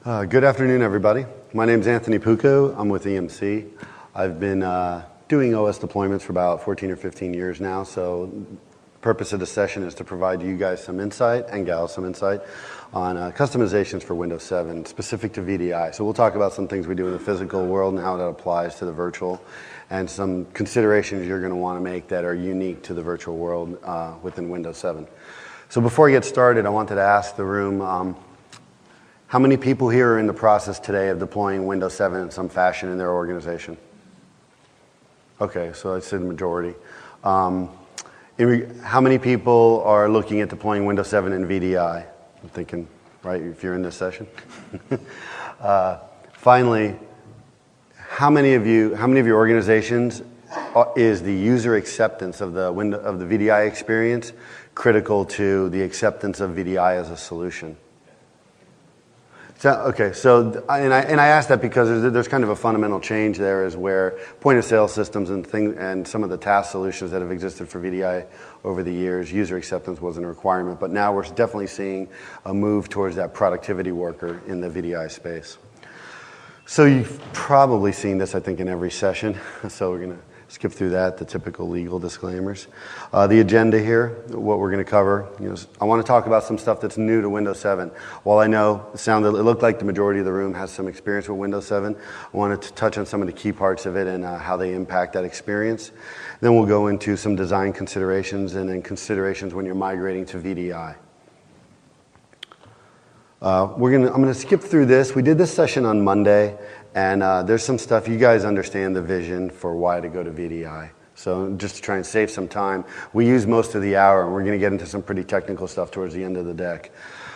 Good afternoon, everybody. My name is Anthony Pucco. I'm with EMC. I've been doing OS deployments for about 14 or 15 years now, so the purpose of the session is to provide you guys some insight, and gals some insight, on customizations for Windows 7, specific to VDI. So we'll talk about some things we do in the physical world and how that applies to the virtual, and some considerations you're going to want to make that are unique to the virtual world within Windows 7. So before I get started, I wanted to ask the room, how many people here are in the process today of deploying Windows 7 in some fashion in their organization? Okay, so I'd say the majority. How many people are looking at deploying Windows 7 in VDI? I'm thinking, right, if you're in this session. Finally, how many of your organizations is the user acceptance of the VDI experience critical to the acceptance of VDI as a solution? Okay, so I asked that because there's kind of a fundamental change there, is where point of sale systems and some of the task solutions that have existed for VDI over the years, user acceptance wasn't a requirement, but now we're definitely seeing a move towards that productivity worker in the VDI space. So you've probably seen this, I think, in every session. So we're going to skip through that, the typical legal disclaimers. The agenda here, what we're going to cover. I want to talk about some stuff that's new to Windows 7. While I know it looked like the majority of the room has some experience with Windows 7, I wanted to touch on some of the key parts of it and how they impact that experience. Then we'll go into some design considerations and then considerations when you're migrating to VDI. I'm going to skip through this. We did this session on Monday, and there's some stuff, you guys understand the vision for why to go to VDI. So just to try and save some time, we use most of the hour, and we're going to get into some pretty technical stuff towards the end of the deck.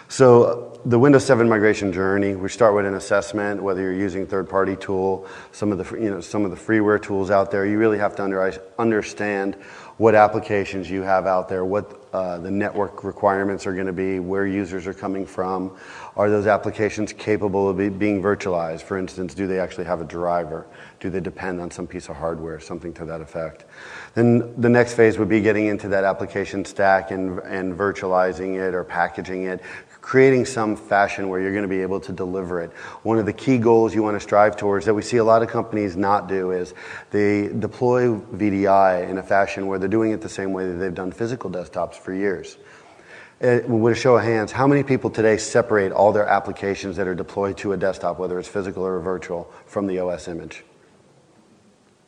So the Windows 7 migration journey, we start with an assessment, whether you're using third-party tool, some of the freeware tools out there. You really have to understand what applications you have out there, what the network requirements are going to be, where users are coming from. Are those applications capable of being virtualized? For instance, do they actually have a driver? Do they depend on some piece of hardware, something to that effect? Then the next phase would be getting into that application stack and virtualizing it or packaging it, creating some fashion where you're going to be able to deliver it. One of the key goals you want to strive towards that we see a lot of companies not do is they deploy VDI in a fashion where they're doing it the same way that they've done physical desktops for years. With a show of hands, how many people today separate all their applications that are deployed to a desktop, whether it's physical or virtual, from the OS image?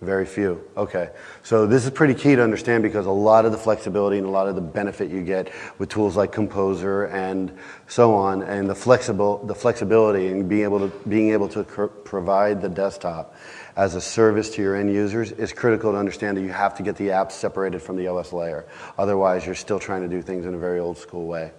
Very few. Okay. So this is pretty key to understand because a lot of the flexibility and a lot of the benefit you get with tools like Composer and so on, and the flexibility and being able to provide the desktop as a service to your end users is critical to understand that you have to get the apps separated from the OS layer. Otherwise, you're still trying to do things in a very old school way.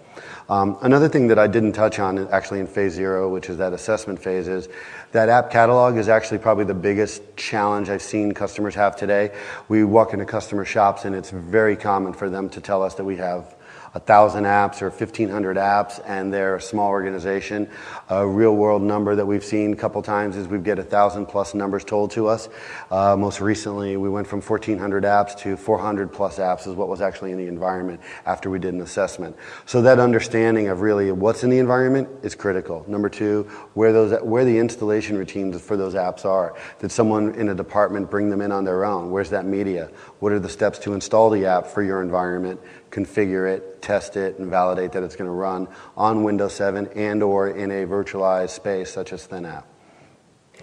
Another thing that I didn't touch on actually in phase 0, which is that assessment phase, is that app catalog is actually probably the biggest challenge I've seen customers have today. We walk into customer shops and it's very common for them to tell us that we have 1,000 apps or 1,500 apps, and they're a small organization. A real-world number that we've seen a couple times is we get 1,000-plus numbers told to us. Most recently, we went from 1,400 apps to 400-plus apps is what was actually in the environment after we did an assessment. So that understanding of really what's in the environment is critical. Number two, where the installation routines for those apps are. Did someone in a department bring them in on their own? Where's that media? What are the steps to install the app for your environment, configure it, test it, and validate that it's going to run on Windows 7 and or in a virtualized space such as ThinApp.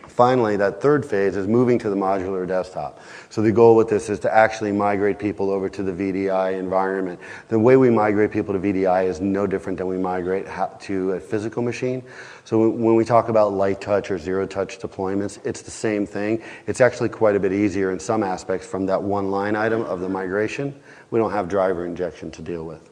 Finally, that third phase is moving to the modular desktop. So the goal with this is to actually migrate people over to the VDI environment. The way we migrate people to VDI is no different than we migrate to a physical machine. So when we talk about light touch or zero touch deployments, it's the same thing. It's actually quite a bit easier in some aspects from that one line item of the migration. We don't have driver injection to deal with.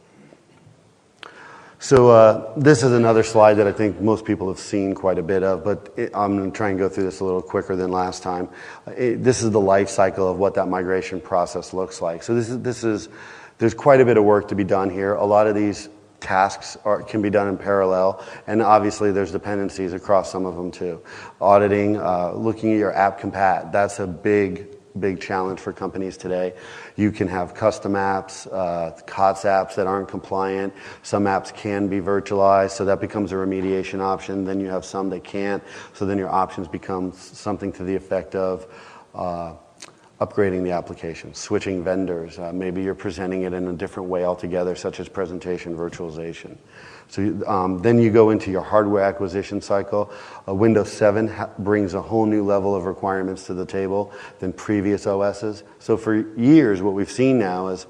So this is another slide that I think most people have seen quite a bit of, but I'm going to try and go through this a little quicker than last time. This is the life cycle of what that migration process looks like. So there's quite a bit of work to be done here. A lot of these tasks can be done in parallel, and obviously there's dependencies across some of them too. Auditing, looking at your app compat, that's a big big challenge for companies today. You can have custom apps, COTS apps that aren't compliant. Some apps can be virtualized, so that becomes a remediation option. Then you have some that can't, so then your options become something to the effect of upgrading the application, switching vendors. Maybe you're presenting it in a different way altogether, such as presentation virtualization. So then you go into your hardware acquisition cycle. Windows 7 brings a whole new level of requirements to the table than previous OSs. So for years, what we've seen now is,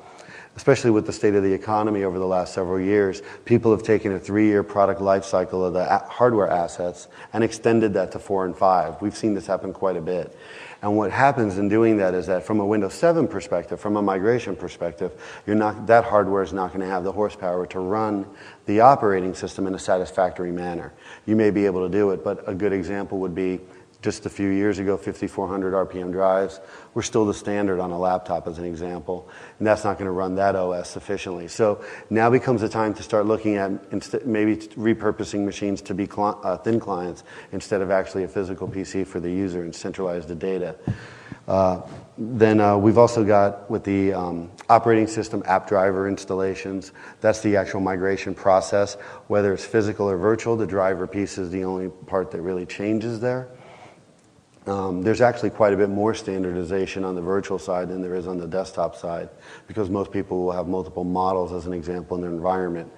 especially with the state of the economy over the last several years, people have taken a 3-year product life cycle of the hardware assets and extended that to 4 and 5. We've seen this happen quite a bit. And what happens in doing that is that from a Windows 7 perspective, from a migration perspective, that hardware is not going to have the horsepower to run the operating system in a satisfactory manner. You may be able to do it, but a good example would be just a few years ago, 5,400 RPM drives were still the standard on a laptop as an example, and that's not going to run that OS sufficiently. So now becomes the time to start looking at maybe repurposing machines to be thin clients instead of actually a physical PC for the user and centralize the data. Then we've also got with the operating system app driver installations. That's the actual migration process. Whether it's physical or virtual, the driver piece is the only part that really changes there. There's actually quite a bit more standardization on the virtual side than there is on the desktop side, because most people will have multiple models, as an example, in their environment,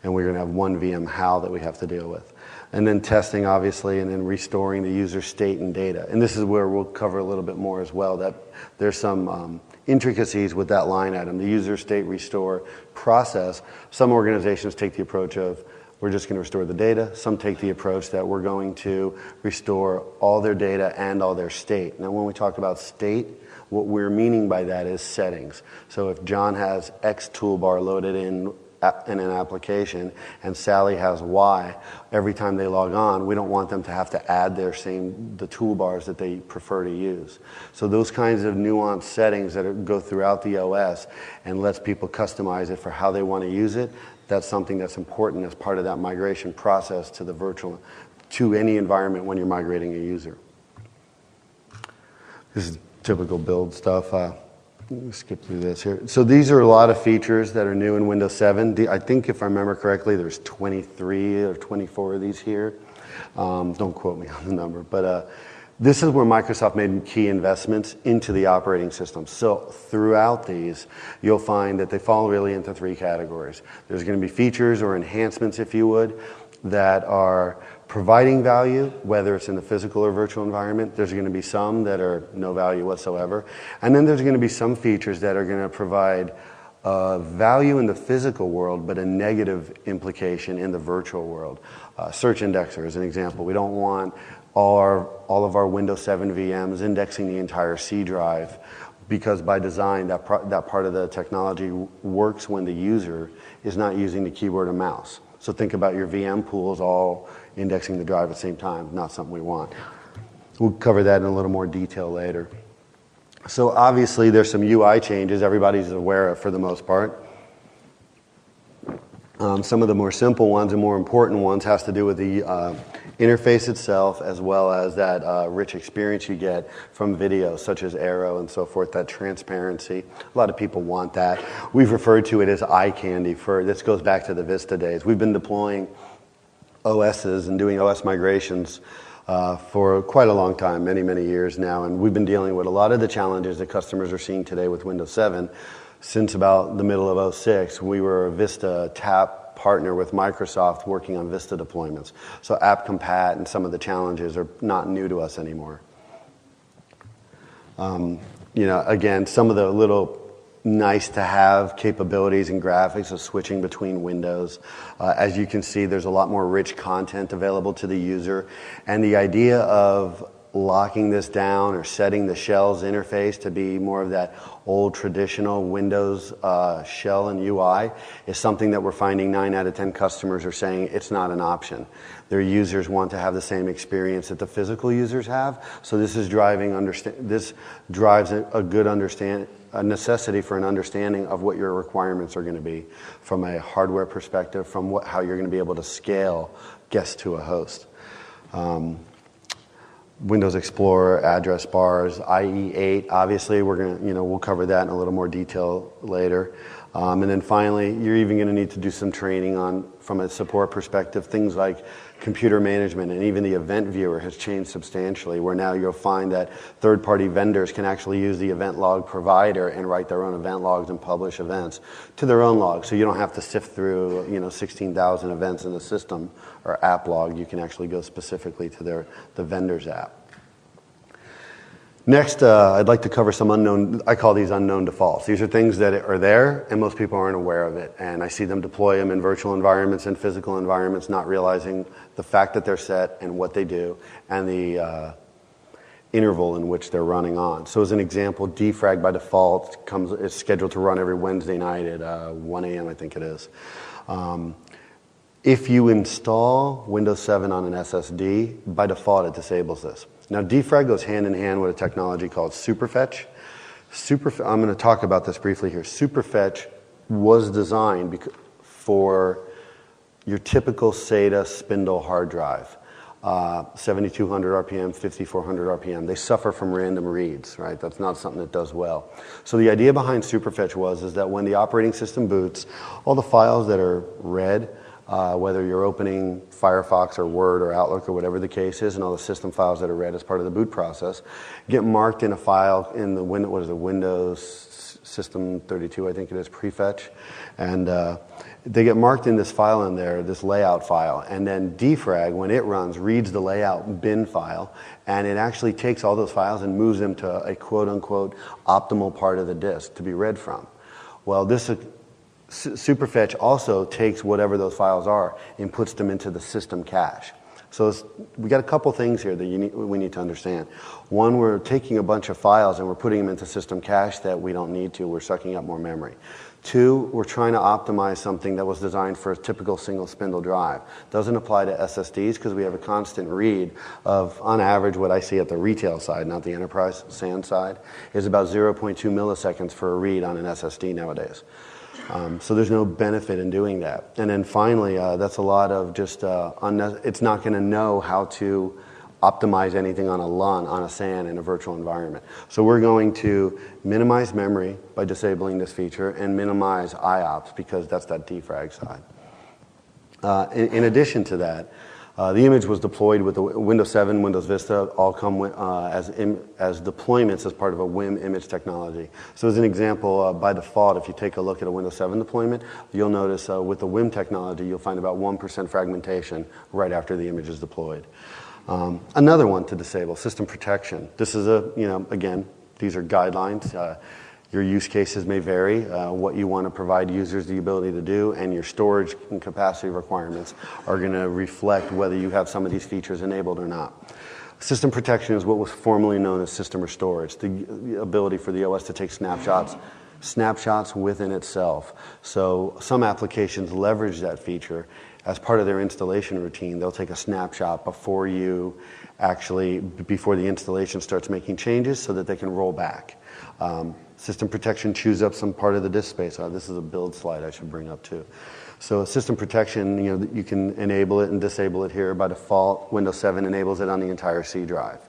and we're going to have one VM HAL that we have to deal with. And then testing, obviously, and then restoring the user state and data. And this is where we'll cover a little bit more as well, that there's some intricacies with that line item, the user state restore process. Some organizations take the approach of, we're just going to restore the data. Some take the approach that we're going to restore all their data and all their state. Now, when we talk about state, what we're meaning by that is settings. So if John has X toolbar loaded in an application and Sally has Y, every time they log on, we don't want them to have to add the toolbars that they prefer to use. So those kinds of nuanced settings that go throughout the OS and lets people customize it for how they want to use it, that's something that's important as part of that migration process to the virtual, to any environment when you're migrating a user. This is typical build stuff. Let me skip through this here. So these are a lot of features that are new in Windows 7. I think if I remember correctly, there's 23 or 24 of these here. Don't quote me on the number, but this is where Microsoft made key investments into the operating system. So throughout these, you'll find that they fall really into 3 categories. There's going to be features or enhancements, if you would, that are providing value, whether it's in the physical or virtual environment. There's going to be some that are no value whatsoever. And then there's going to be some features that are going to provide value in the physical world, but a negative implication in the virtual world. Search indexer is an example. We don't want all of our Windows 7 VMs indexing the entire C drive, because by design that part of the technology works when the user is not using the keyboard and mouse. So think about your VM pools all indexing the drive at the same time, not something we want. We'll cover that in a little more detail later. So obviously there's some UI changes everybody's aware of for the most part. Some of the more simple ones and more important ones has to do with the interface itself, as well as that rich experience you get from videos such as Aero and so forth, that transparency. A lot of people want that. We've referred to it as eye candy. This goes back to the Vista days. We've been deploying OSs and doing OS migrations for quite a long time, many, many years now, and we've been dealing with a lot of the challenges that customers are seeing today with Windows 7. Since about the middle of 2006, we were a Vista TAP partner with Microsoft working on Vista deployments. So app compat and some of the challenges are not new to us anymore. Again, some of the little nice to have capabilities and graphics of switching between windows. As you can see, there's a lot more rich content available to the user. And the idea of locking this down or setting the shell's interface to be more of that old traditional Windows shell and UI is something that we're finding 9 out of 10 customers are saying it's not an option. Their users want to have the same experience that the physical users have. So this is drives a necessity for an understanding of what your requirements are going to be from a hardware perspective, from how you're going to be able to scale guests to a host. Windows Explorer, address bars, IE8. Obviously, we'll cover that in a little more detail later. And then finally, you're even going to need to do some training on, from a support perspective, things like computer management, and even the event viewer has changed substantially, where now you'll find that third-party vendors can actually use the event log provider and write their own event logs and publish events to their own log. So you don't have to sift through 16,000 events in the system or app log. You can actually go specifically to the vendor's app. Next, I'd like to cover some I call these unknown defaults. These are things that are there and most people aren't aware of it. And I see them deploy them in virtual environments and physical environments, not realizing the fact that they're set and what they do and the interval in which they're running on. So as an example, defrag by default is scheduled to run every Wednesday night at 1 a.m. I think it is. If you install Windows 7 on an SSD, by default it disables this. Now, defrag goes hand in hand with a technology called superfetch. I'm going to talk about this briefly here. Superfetch was designed for your typical SATA spindle hard drive, 7,200 RPM, 5,400 RPM. They suffer from random reads, right? That's not something that does well. So the idea behind superfetch is that when the operating system boots, all the files that are read, whether you're opening Firefox or Word or Outlook or whatever the case is, and all the system files that are read as part of the boot process, get marked in a file in the Windows System 32, I think it is, prefetch. And they get marked in this file in there, this layout file. And then defrag, when it runs, reads the layout bin file, and it actually takes all those files and moves them to a quote-unquote optimal part of the disk to be read from. Well, this superfetch also takes whatever those files are and puts them into the system cache. So we got a couple things here that we need to understand. One, we're taking a bunch of files and we're putting them into system cache that we don't need to. We're sucking up more memory. Two, we're trying to optimize something that was designed for a typical single spindle drive. Doesn't apply to SSDs because we have a constant read of, on average, what I see at the retail side, not the enterprise SAN side, is about 0.2 milliseconds for a read on an SSD nowadays. So there's no benefit in doing that. And then finally, that's a lot of just, it's not going to know how to optimize anything on a LUN, on a SAN in a virtual environment. So we're going to minimize memory by disabling this feature and minimize IOPS because that's that defrag side. In addition to that, the image was deployed with the Windows 7, Windows Vista, all come as deployments as part of a WIM image technology. So as an example, by default, if you take a look at a Windows 7 deployment, you'll notice with the WIM technology, you'll find about 1% fragmentation right after the image is deployed. Another one to disable, system protection. This is again, these are guidelines. Your use cases may vary, what you want to provide users the ability to do, and your storage and capacity requirements are going to reflect whether you have some of these features enabled or not. System protection is what was formerly known as system restore. It's the ability for the OS to take snapshots within itself. So some applications leverage that feature as part of their installation routine. They'll take a snapshot before the installation starts making changes so that they can roll back. System protection chews up some part of the disk space. This is a build slide I should bring up too. So system protection, you can enable it and disable it here. By default, Windows 7 enables it on the entire C drive.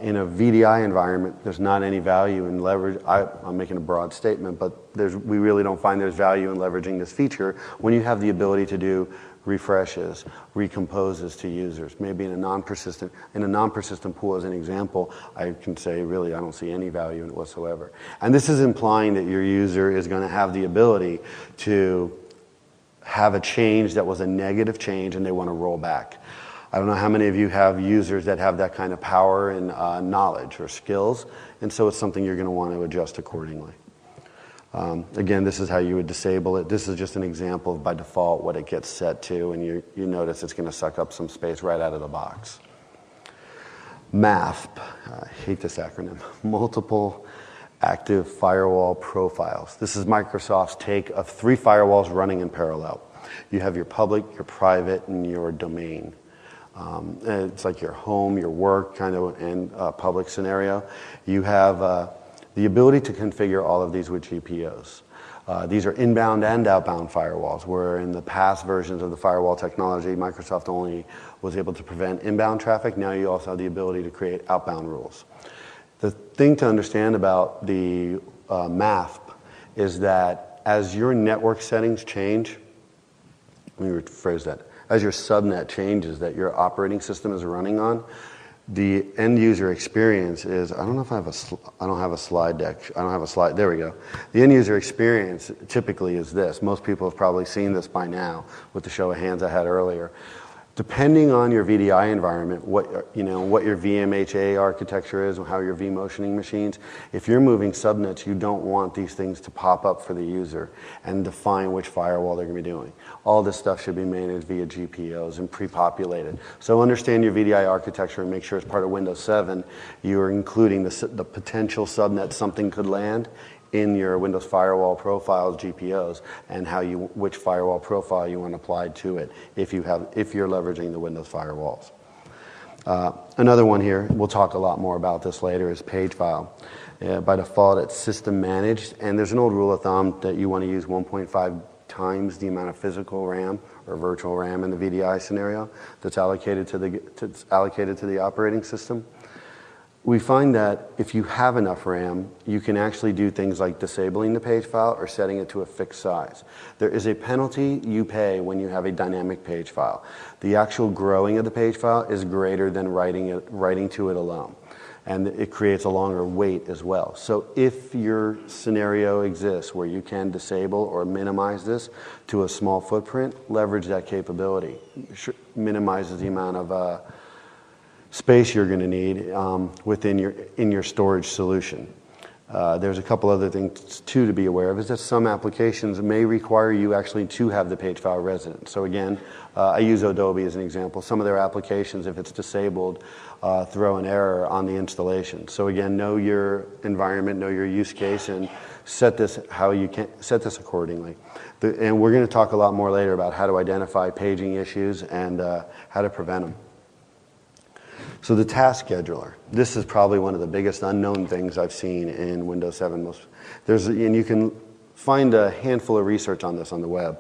In a VDI environment, there's not any value in leverage. I'm making a broad statement, but we really don't find there's value in leveraging this feature when you have the ability to do refreshes, recomposes to users. Maybe in a non-persistent pool, as an example, I can say really I don't see any value in it whatsoever. And this is implying that your user is going to have the ability to have a change that was a negative change and they want to roll back. I don't know how many of you have users that have that kind of power and knowledge or skills, and so it's something you're going to want to adjust accordingly. Again, this is how you would disable it. This is just an example of, by default, what it gets set to, and you notice it's going to suck up some space right out of the box. MAF, I hate this acronym, Multiple Active Firewall Profiles. This is Microsoft's take of 3 firewalls running in parallel. You have your public, your private, and your domain. It's like your home, your work kind of, and public scenario. You have the ability to configure all of these with GPOs. These are inbound and outbound firewalls, where in the past versions of the firewall technology, Microsoft only was able to prevent inbound traffic. Now you also have the ability to create outbound rules. The thing to understand about the MAF is that as your network settings change, let me rephrase that, as your subnet changes that your operating system is running on, the end user experience is, I don't know if I don't have a slide deck. I don't have a slide. There we go. The end user experience typically is this. Most people have probably seen this by now with the show of hands I had earlier. Depending on your VDI environment, what your VMHA architecture is, and how your vMotioning machines, if you're moving subnets, you don't want these things to pop up for the user and define which firewall they're going to be doing. All this stuff should be managed via GPOs and pre-populated. So understand your VDI architecture and make sure as part of Windows 7, you're including the potential subnet something could land in your Windows Firewall profiles, GPOs, and which firewall profile you want applied to it if you're leveraging the Windows firewalls. Another one here, we'll talk a lot more about this later, is page file. By default, it's system managed, and there's an old rule of thumb that you want to use 1.5 times the amount of physical RAM or virtual RAM in the VDI scenario that's allocated to the operating system. We find that if you have enough RAM, you can actually do things like disabling the page file or setting it to a fixed size. There is a penalty you pay when you have a dynamic page file. The actual growing of the page file is greater than writing to it alone. And it creates a longer wait as well. So if your scenario exists where you can disable or minimize this to a small footprint, leverage that capability. Minimizes the amount of space you're going to need in your storage solution. There's a couple other things too to be aware of, is that some applications may require you actually to have the page file resident. So again, I use Adobe as an example. Some of their applications, if it's disabled, throw an error on the installation. So again, know your environment, know your use case, and set this accordingly. And we're going to talk a lot more later about how to identify paging issues and how to prevent them. So the task scheduler. This is probably one of the biggest unknown things I've seen in Windows 7. And you can find a handful of research on this on the web.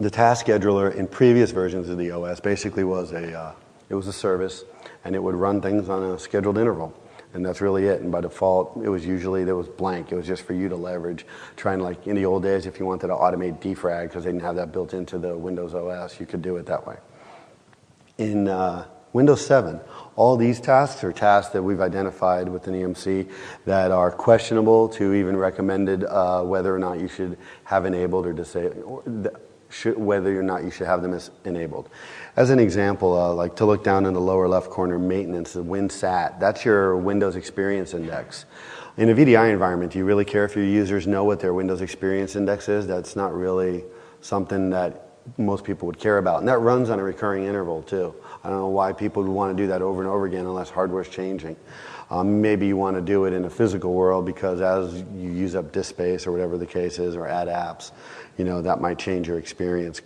The task scheduler in previous versions of the OS basically was it was a service, and it would run things on a scheduled interval. And that's really it. And by default, there was blank. It was just for you to leverage. Trying, like in the old days, if you wanted to automate defrag because they didn't have that built into the Windows OS, you could do it that way. In Windows 7, all these tasks are tasks that we've identified within EMC that are questionable to even recommended whether or not you should have enabled or disabled, whether or not you should have them as enabled. As an example, like to look down in the lower left corner, maintenance, the WinSat, that's your Windows Experience Index. In a VDI environment, do you really care if your users know what their Windows Experience Index is? That's not really something that most people would care about. And that runs on a recurring interval too. I don't know why people would want to do that over and over again unless hardware's changing. Maybe you want to do it in a physical world because as you use up disk space or whatever the case is, or add apps, that might change your experience.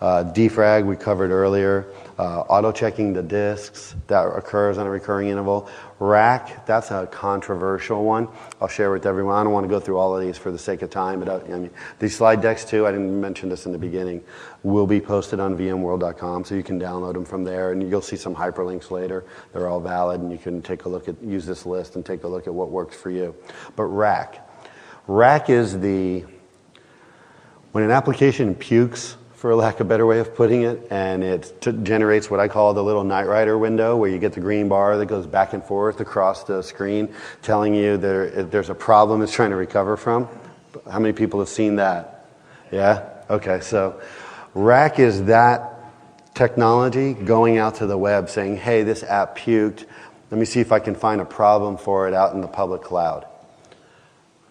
Defrag we covered earlier. Auto-checking the disks, that occurs on a recurring interval. Rack, that's a controversial one. I'll share with everyone. I don't want to go through all of these for the sake of time, but these slide decks too, I didn't mention this in the beginning, will be posted on vmworld.com, so you can download them from there, and you'll see some hyperlinks later. They're all valid, and you can use this list and take a look at what works for you. But rack is when an application pukes, for lack of a better way of putting it, and it generates what I call the little Knight Rider window, where you get the green bar that goes back and forth across the screen telling you there's a problem it's trying to recover from. How many people have seen that? Yeah? Okay, so rack is that technology going out to the web saying, hey, this app puked. Let me see if I can find a problem for it out in the public cloud.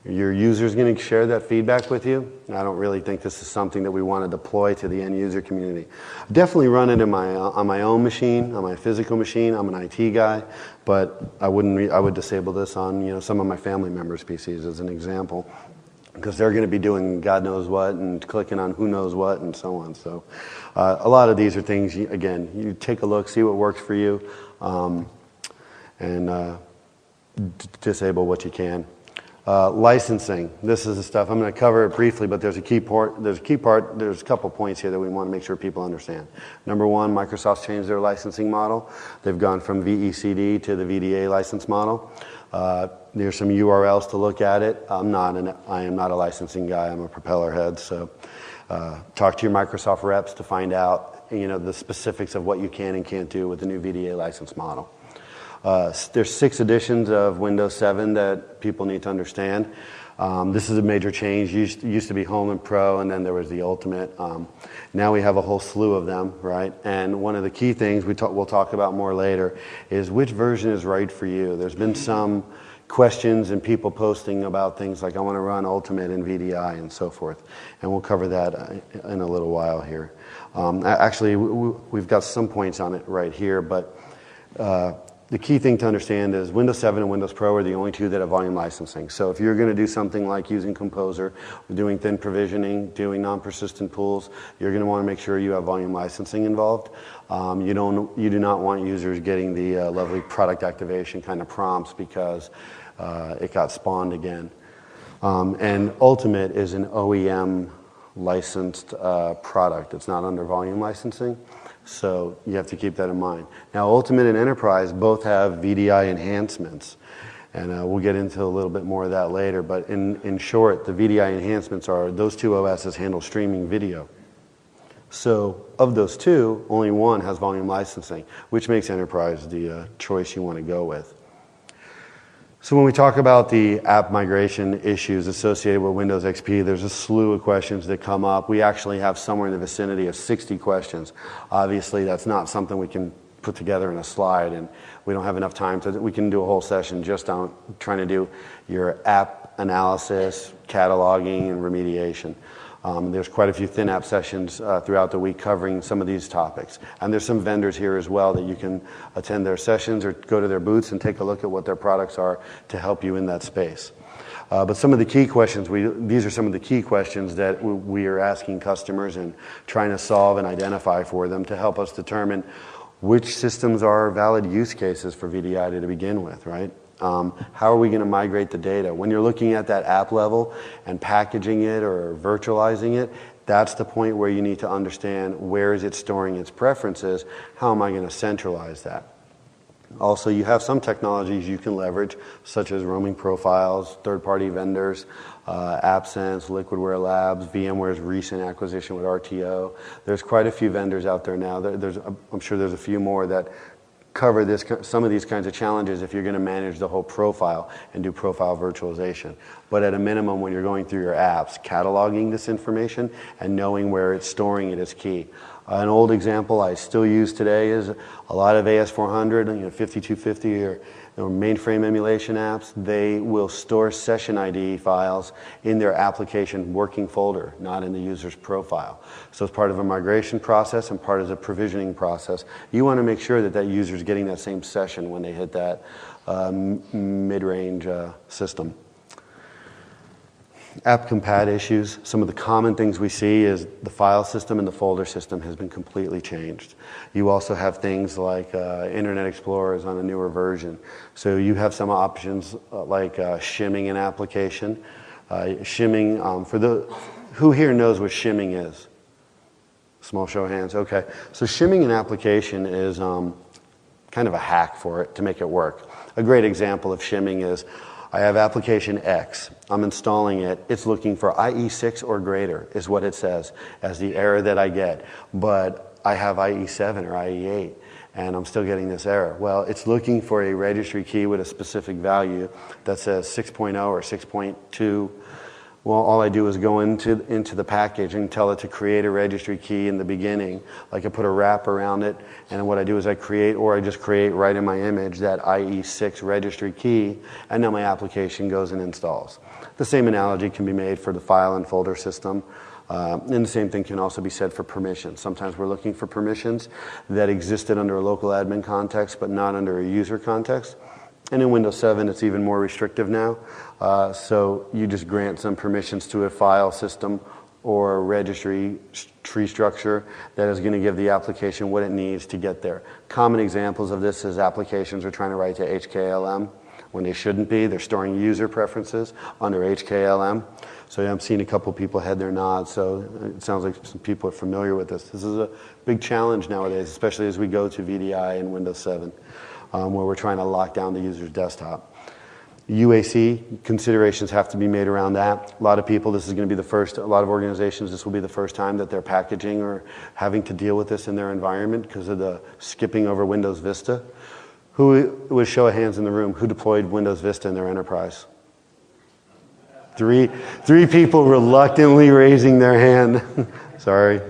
Your user's going to share that feedback with you. I don't really think this is something that we want to deploy to the end user community. Definitely run it on my own machine, on my physical machine. I'm an IT guy, but I would disable this on some of my family members' PCs as an example, because they're going to be doing God knows what and clicking on who knows what and so on. So a lot of these are things, again, you take a look, see what works for you, and disable what you can. Licensing. This is the stuff I'm going to cover it briefly, but there's a key part. There's a couple points here that we want to make sure people understand. Number one, Microsoft's changed their licensing model. They've gone from VECD to the VDA license model. There's some URLs to look at it. I am not a licensing guy. I'm a propeller head. So talk to your Microsoft reps to find out the specifics of what you can and can't do with the new VDA license model. There's 6 editions of Windows 7 that people need to understand. This is a major change. Used to be Home and Pro, and then there was the Ultimate. Now we have a whole slew of them, right? And one of the key things we'll talk about more later is which version is right for you. There's been some questions and people posting about things like I want to run Ultimate and VDI and so forth. And we'll cover that in a little while here. Actually, we've got some points on it right here, but the key thing to understand is Windows 7 and Windows Pro are the only 2 that have volume licensing. So if you're going to do something like using Composer, doing thin provisioning, doing non-persistent pools, you're going to want to make sure you have volume licensing involved. You do not want users getting the lovely product activation kind of prompts because it got spawned again. And Ultimate is an OEM licensed product. It's not under volume licensing. So you have to keep that in mind. Now, Ultimate and Enterprise both have VDI enhancements, and we'll get into a little bit more of that later. But in short, the VDI enhancements are those 2 OSs handle streaming video. So of those 2, only one has volume licensing, which makes Enterprise the choice you want to go with. So when we talk about the app migration issues associated with Windows XP, there's a slew of questions that come up. We actually have somewhere in the vicinity of 60 questions. Obviously, that's not something we can put together in a slide, and we don't have enough time we can do a whole session just on trying to do your app analysis, cataloging, and remediation. There's quite a few thin app sessions throughout the week covering some of these topics. And there's some vendors here as well that you can attend their sessions or go to their booths and take a look at what their products are to help you in that space. But some of the key questions, these are some of the key questions that we are asking customers and trying to solve and identify for them to help us determine which systems are valid use cases for VDI to begin with, right? How are we going to migrate the data? When you're looking at that app level and packaging it or virtualizing it, that's the point where you need to understand where is it storing its preferences, how am I going to centralize that? Also, you have some technologies you can leverage, such as roaming profiles, third-party vendors, AppSense, Liquidware Labs, VMware's recent acquisition with RTO. There's quite a few vendors out there now. I'm sure there's a few more that cover some of these kinds of challenges if you're going to manage the whole profile and do profile virtualization. But at a minimum, when you're going through your apps, cataloging this information and knowing where it's storing it is key. An old example I still use today is a lot of AS400, 5250 or mainframe emulation apps. They will store session ID files in their application working folder, not in the user's profile. So as part of a migration process and part of the provisioning process, you want to make sure that user is getting that same session when they hit that mid-range system. App compat issues. Some of the common things we see is the file system and the folder system has been completely changed. You also have things like Internet Explorer is on a newer version. So you have some options like shimming an application. Shimming, who here knows what shimming is? Small show of hands. Okay. So shimming an application is kind of a hack for it to make it work. A great example of shimming is I have application X. I'm installing it. It's looking for IE6 or greater is what it says as the error that I get. But I have IE7 or IE8 and I'm still getting this error. Well, it's looking for a registry key with a specific value that says 6.0 or 6.2. Well, all I do is go into the package and tell it to create a registry key in the beginning. Like I put a wrap around it, and what I do is I just create right in my image that IE6 registry key, and then my application goes and installs. The same analogy can be made for the file and folder system. And the same thing can also be said for permissions. Sometimes we're looking for permissions that existed under a local admin context, but not under a user context. And in Windows 7, it's even more restrictive now. So you just grant some permissions to a file system or a registry tree structure that is going to give the application what it needs to get there. Common examples of this is applications are trying to write to HKLM. when they shouldn't be. They're storing user preferences under HKLM. So I'm seeing a couple people head their nods, so it sounds like some people are familiar with this. This is a big challenge nowadays, especially as we go to VDI and Windows 7, where we're trying to lock down the user's desktop. UAC considerations have to be made around that. A lot of people, this is going to be the first, a lot of organizations, this will be the first time that they're packaging or having to deal with this in their environment because of the skipping over Windows Vista. Who would show of hands in the room, who deployed Windows Vista in their enterprise? Three people reluctantly raising their hand. Sorry.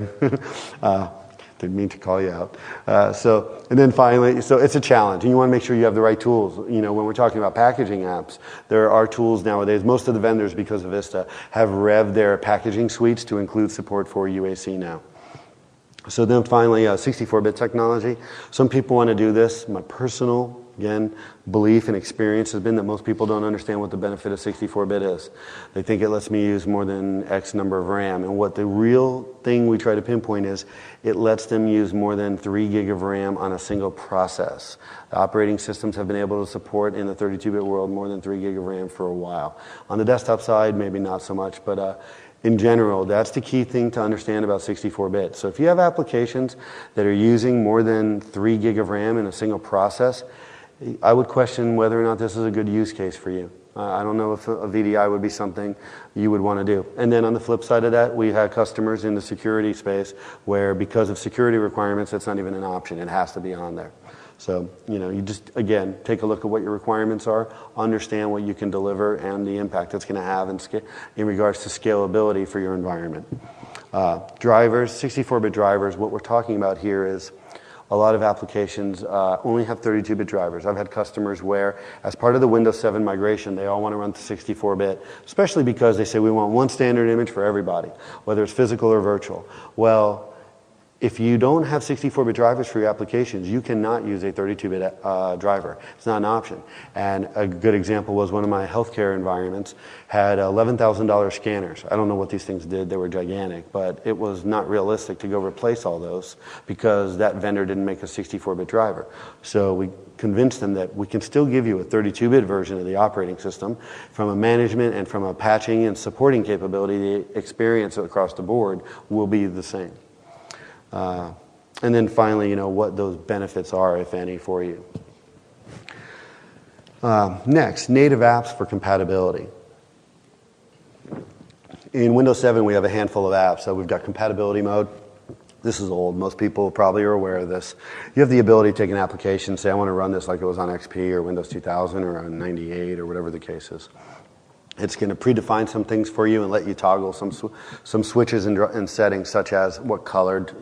Didn't mean to call you out. And then finally, so it's a challenge, and you want to make sure you have the right tools. You know, when we're talking about packaging apps, there are tools nowadays. Most of the vendors, because of Vista, have revved their packaging suites to include support for UAC now. So then finally, 64-bit technology. Some people want to do this. My personal, again, belief and experience has been that most people don't understand what the benefit of 64-bit is. They think it lets me use more than X number of RAM. And what the real thing we try to pinpoint is it lets them use more than 3 gig of RAM on a single process. The operating systems have been able to support in the 32-bit world more than 3 gig of RAM for a while. On the desktop side, maybe not so much, but in general, that's the key thing to understand about 64-bit. So if you have applications that are using more than 3 gig of RAM in a single process, I would question whether or not this is a good use case for you. I don't know if a VDI would be something you would want to do. And then on the flip side of that, we had customers in the security space where because of security requirements, it's not even an option. It has to be on there. So, you know, you just, again, take a look at what your requirements are, understand what you can deliver and the impact it's going to have in regards to scalability for your environment. Drivers, 64-bit drivers, what we're talking about here is a lot of applications only have 32-bit drivers. I've had customers where, as part of the Windows 7 migration, they all want to run to 64-bit, especially because they say we want one standard image for everybody, whether it's physical or virtual. Well, if you don't have 64-bit drivers for your applications, you cannot use a 32-bit driver. It's not an option. And a good example was one of my healthcare environments had $11,000 scanners. I don't know what these things did. They were gigantic, but it was not realistic to go replace all those because that vendor didn't make a 64-bit driver. So we convinced them that we can still give you a 32-bit version of the operating system. From a management and from a patching and supporting capability, the experience across the board will be the same. And then finally, you know, what those benefits are, if any, for you. Next, native apps for compatibility. In Windows 7, we have a handful of apps. So we've got compatibility mode. This is old. Most people probably are aware of this. You have the ability to take an application, say I want to run this like it was on XP or Windows 2000 or on 98 or whatever the case is. It's going to predefine some things for you and let you toggle some switches and settings, such as what colored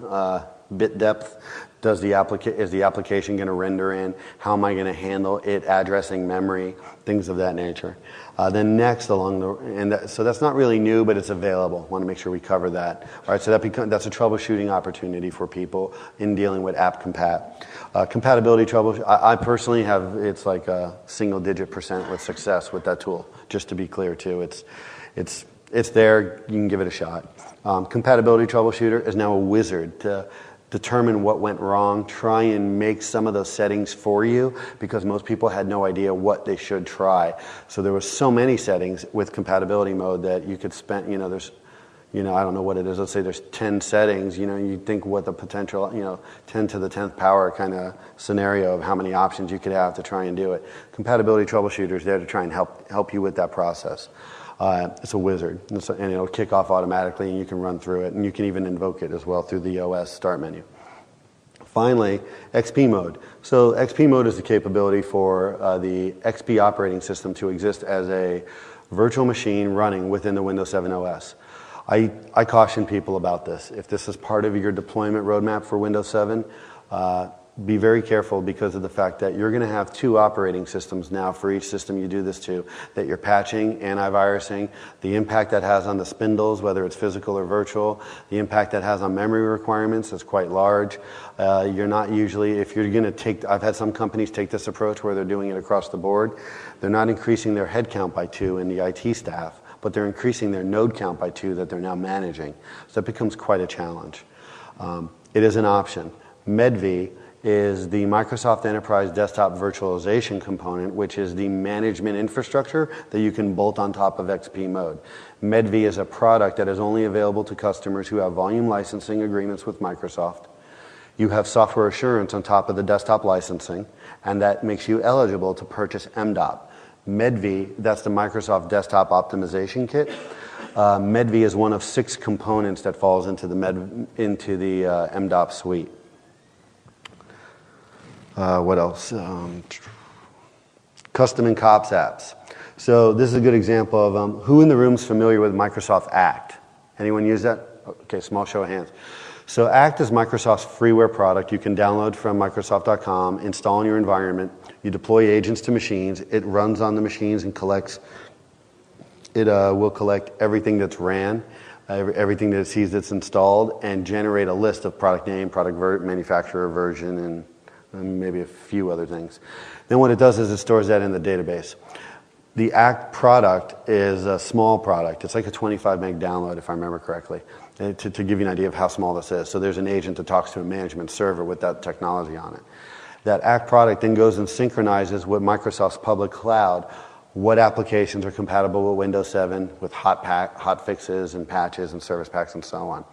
bit depth is the application going to render in, how am I going to handle it addressing memory, things of that nature. Then next so that's not really new, but it's available. Want to make sure we cover that. All right, so that's a troubleshooting opportunity for people in dealing with app compatibility trouble. I personally have, it's like a single-digit % with success with that tool. Just to be clear, too, it's there. You can give it a shot. Compatibility troubleshooter is now a wizard to determine what went wrong, try and make some of those settings for you, because most people had no idea what they should try. So there were so many settings with compatibility mode that you could spend, there's, I don't know what it is. Let's say there's 10 settings, you think what the potential, 10 to the 10th power kind of scenario of how many options you could have to try and do it. Compatibility troubleshooter is there to try and help you with that process. It's a wizard, and it'll kick off automatically, and you can run through it, and you can even invoke it as well through the OS start menu. Finally, XP mode. So XP mode is the capability for the XP operating system to exist as a virtual machine running within the Windows 7 OS. I caution people about this. If this is part of your deployment roadmap for Windows 7, be very careful because of the fact that you're going to have 2 operating systems now for each system you do this to, that you're patching, antivirusing, the impact that has on the spindles, whether it's physical or virtual, the impact that has on memory requirements is quite large. You're not usually, if you're going to I've had some companies take this approach where they're doing it across the board. They're not increasing their head count by 2 in the IT staff, but they're increasing their node count by 2 that they're now managing. So it becomes quite a challenge. It is an option. MedV is the Microsoft Enterprise Desktop Virtualization component, which is the management infrastructure that you can bolt on top of XP Mode. MedV is a product that is only available to customers who have volume licensing agreements with Microsoft. You have software assurance on top of the desktop licensing, and that makes you eligible to purchase MDOP. MedV, that's the Microsoft Desktop Optimization Kit. MedV is one of 6 components that falls into the MDOP suite. What else? Custom and COPS apps. So this is a good example of who in the room is familiar with Microsoft Act? Anyone use that? Okay, small show of hands. So Act is Microsoft's freeware product you can download from Microsoft.com, install in your environment. You deploy agents to machines. It runs on the machines and collects. It will collect everything that's ran, everything that it sees that's installed, and generate a list of product name, product manufacturer version, and maybe a few other things. Then what it does is it stores that in the database. The Act product is a small product. It's like a 25 meg download, if I remember correctly, to give you an idea of how small this is. So there's an agent that talks to a management server with that technology on it. That Act product then goes and synchronizes with Microsoft's public cloud what applications are compatible with Windows 7, with hot fixes and patches and service packs and so on.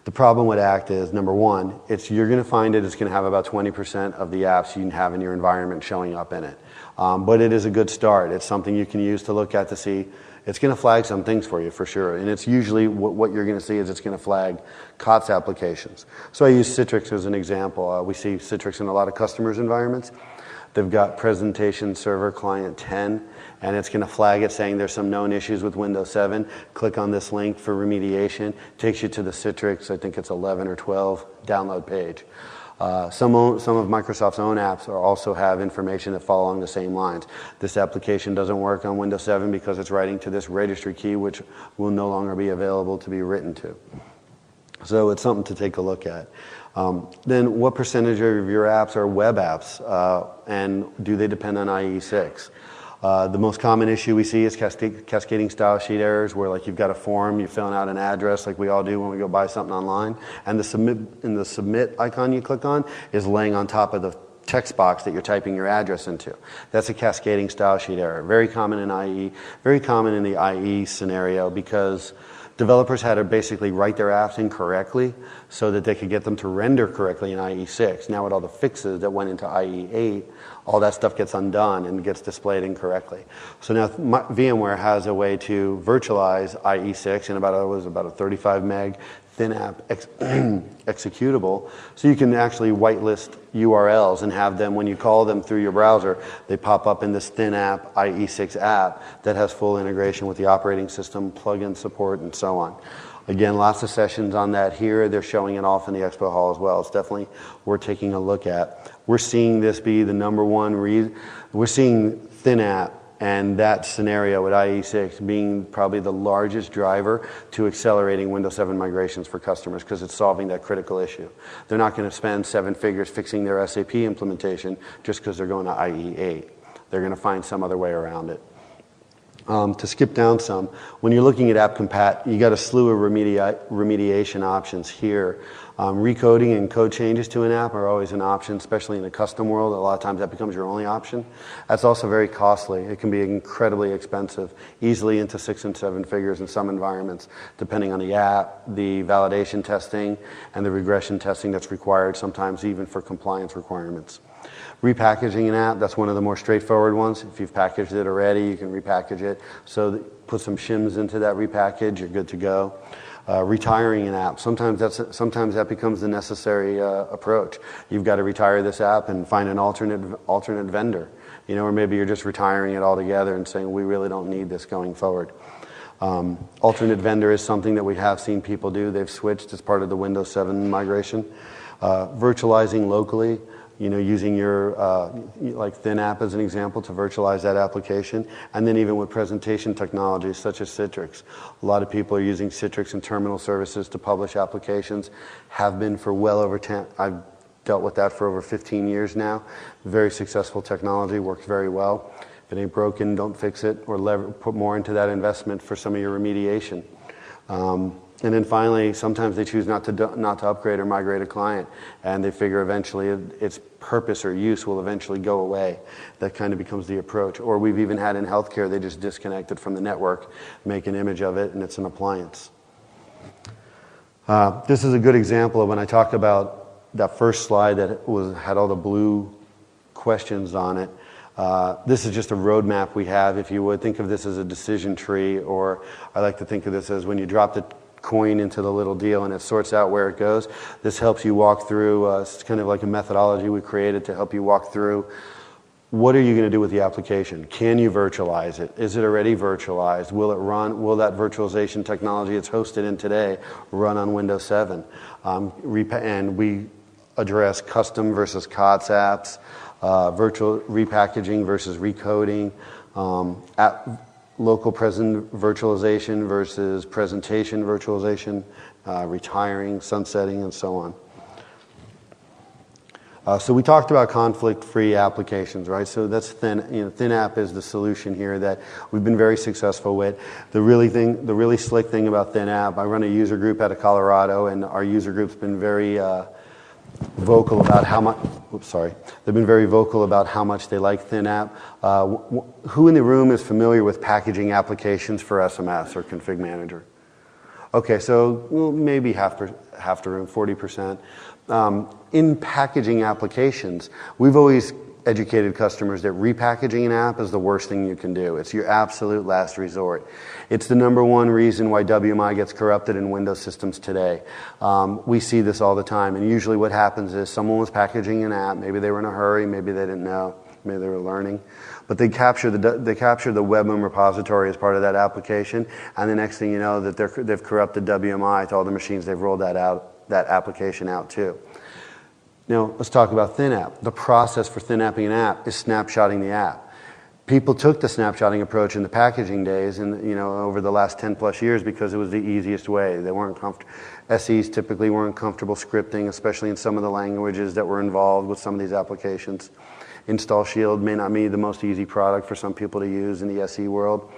The problem with Act is, number one, you're going to find it's going to have about 20% of the apps you can have in your environment showing up in it. But it is a good start. It's something you can use to look at to see. It's going to flag some things for you, for sure. And it's usually what you're going to see is it's going to flag COTS applications. So I use Citrix as an example. We see Citrix in a lot of customers' environments. They've got Presentation Server Client 10, and it's going to flag it saying there's some known issues with Windows 7. Click on this link for remediation. Takes you to the Citrix, I think it's 11 or 12, download page. Some of Microsoft's own apps also have information that fall along the same lines. This application doesn't work on Windows 7 because it's writing to this registry key, which will no longer be available to be written to. So it's something to take a look at. Then what percentage of your apps are web apps, and do they depend on IE6? The most common issue we see is cascading style sheet errors, where like you've got a form, you're filling out an address like we all do when we go buy something online, and the submit icon you click on is laying on top of the text box that you're typing your address into. That's a cascading style sheet error. Very common in IE, very common in the IE scenario, because developers had to basically write their apps incorrectly so that they could get them to render correctly in IE6. Now with all the fixes that went into IE8, all that stuff gets undone and gets displayed incorrectly. So now VMware has a way to virtualize IE6 in about a 35 meg thin app executable, so you can actually whitelist URLs and have them, when you call them through your browser, they pop up in this thin app IE6 app that has full integration with the operating system, plugin support, and so on. Again, lots of sessions on that here. They're showing it off in the expo hall as well. It's definitely worth taking a look at. We're seeing this be the number one reason. We're seeing thin app and that scenario with IE6 being probably the largest driver to accelerating Windows 7 migrations for customers, because it's solving that critical issue. They're not going to spend 7 figures fixing their SAP implementation just because they're going to IE8. They're going to find some other way around it. To skip down some, when you're looking at app compat, you got a slew of remediation options here. Recoding and code changes to an app are always an option, especially in the custom world. A lot of times that becomes your only option. That's also very costly. It can be incredibly expensive, easily into 6 and 7 figures in some environments, depending on the app, the validation testing, and the regression testing that's required, sometimes even for compliance requirements. Repackaging an app, that's one of the more straightforward ones. If you've packaged it already, you can repackage it. So put some shims into that repackage, you're good to go. Retiring an app, sometimes that becomes the necessary approach. You've got to retire this app and find an alternate vendor. Or maybe you're just retiring it altogether and saying, we really don't need this going forward. Alternate vendor is something that we have seen people do. They've switched as part of the Windows 7 migration. Virtualizing locally, using your like thin app as an example to virtualize that application. And then even with presentation technologies such as Citrix. A lot of people are using Citrix and terminal services to publish applications, have been for well over 10. I've dealt with that for over 15 years now. Very successful technology, works very well. If it ain't broken, don't fix it, or put more into that investment for some of your remediation. And then finally, sometimes they choose not to upgrade or migrate a client, and they figure eventually its purpose or use will eventually go away. That kind of becomes the approach. Or we've even had in healthcare, they just disconnect it from the network, make an image of it, and it's an appliance. This is a good example of when I talked about that first slide that had all the blue questions on it. This is just a roadmap we have, if you would. Think of this as a decision tree, or I like to think of this as when you drop the coin into the little deal and it sorts out where it goes. This helps you walk through, it's kind of like a methodology we created to help you walk through what are you going to do with the application. Can you virtualize it? Is it already virtualized? Will it run? Will that virtualization technology it's hosted in today run on Windows 7? And we address custom versus COTS apps, virtual repackaging versus recoding, local present virtualization versus presentation virtualization, retiring, sunsetting, and so on. So we talked about conflict-free applications, right? So that's ThinApp is the solution here that we've been very successful with. The really slick thing about ThinApp, I run a user group out of Colorado, and our user group's been very vocal about how much. They've been very vocal about how much they like ThinApp. Who in the room is familiar with packaging applications for SMS or Config Manager? Okay, so maybe half the room, 40%. In packaging applications, we've always educated customers that repackaging an app is the worst thing you can do. It's your absolute last resort. It's the number one reason why WMI gets corrupted in Windows systems today. We see this all the time, and usually what happens is someone was packaging an app, maybe they were in a hurry, maybe they didn't know, maybe they were learning, but they capture the web repository as part of that application, and the next thing you know that they've corrupted WMI to all the machines they've rolled that application out to. Now, let's talk about ThinApp. The process for ThinApping an app is snapshotting the app. People took the snapshotting approach in the packaging days and over the last 10 plus years because it was the easiest way. They weren't SEs typically weren't comfortable scripting, especially in some of the languages that were involved with some of these applications. Install Shield may not be the most easy product for some people to use in the SE world.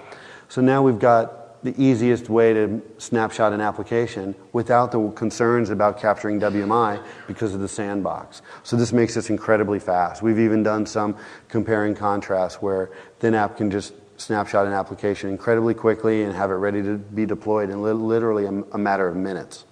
So now we've got the easiest way to snapshot an application without the concerns about capturing WMI because of the sandbox. So this makes this incredibly fast. We've even done some compare and contrast where ThinApp can just snapshot an application incredibly quickly and have it ready to be deployed in literally a matter of minutes.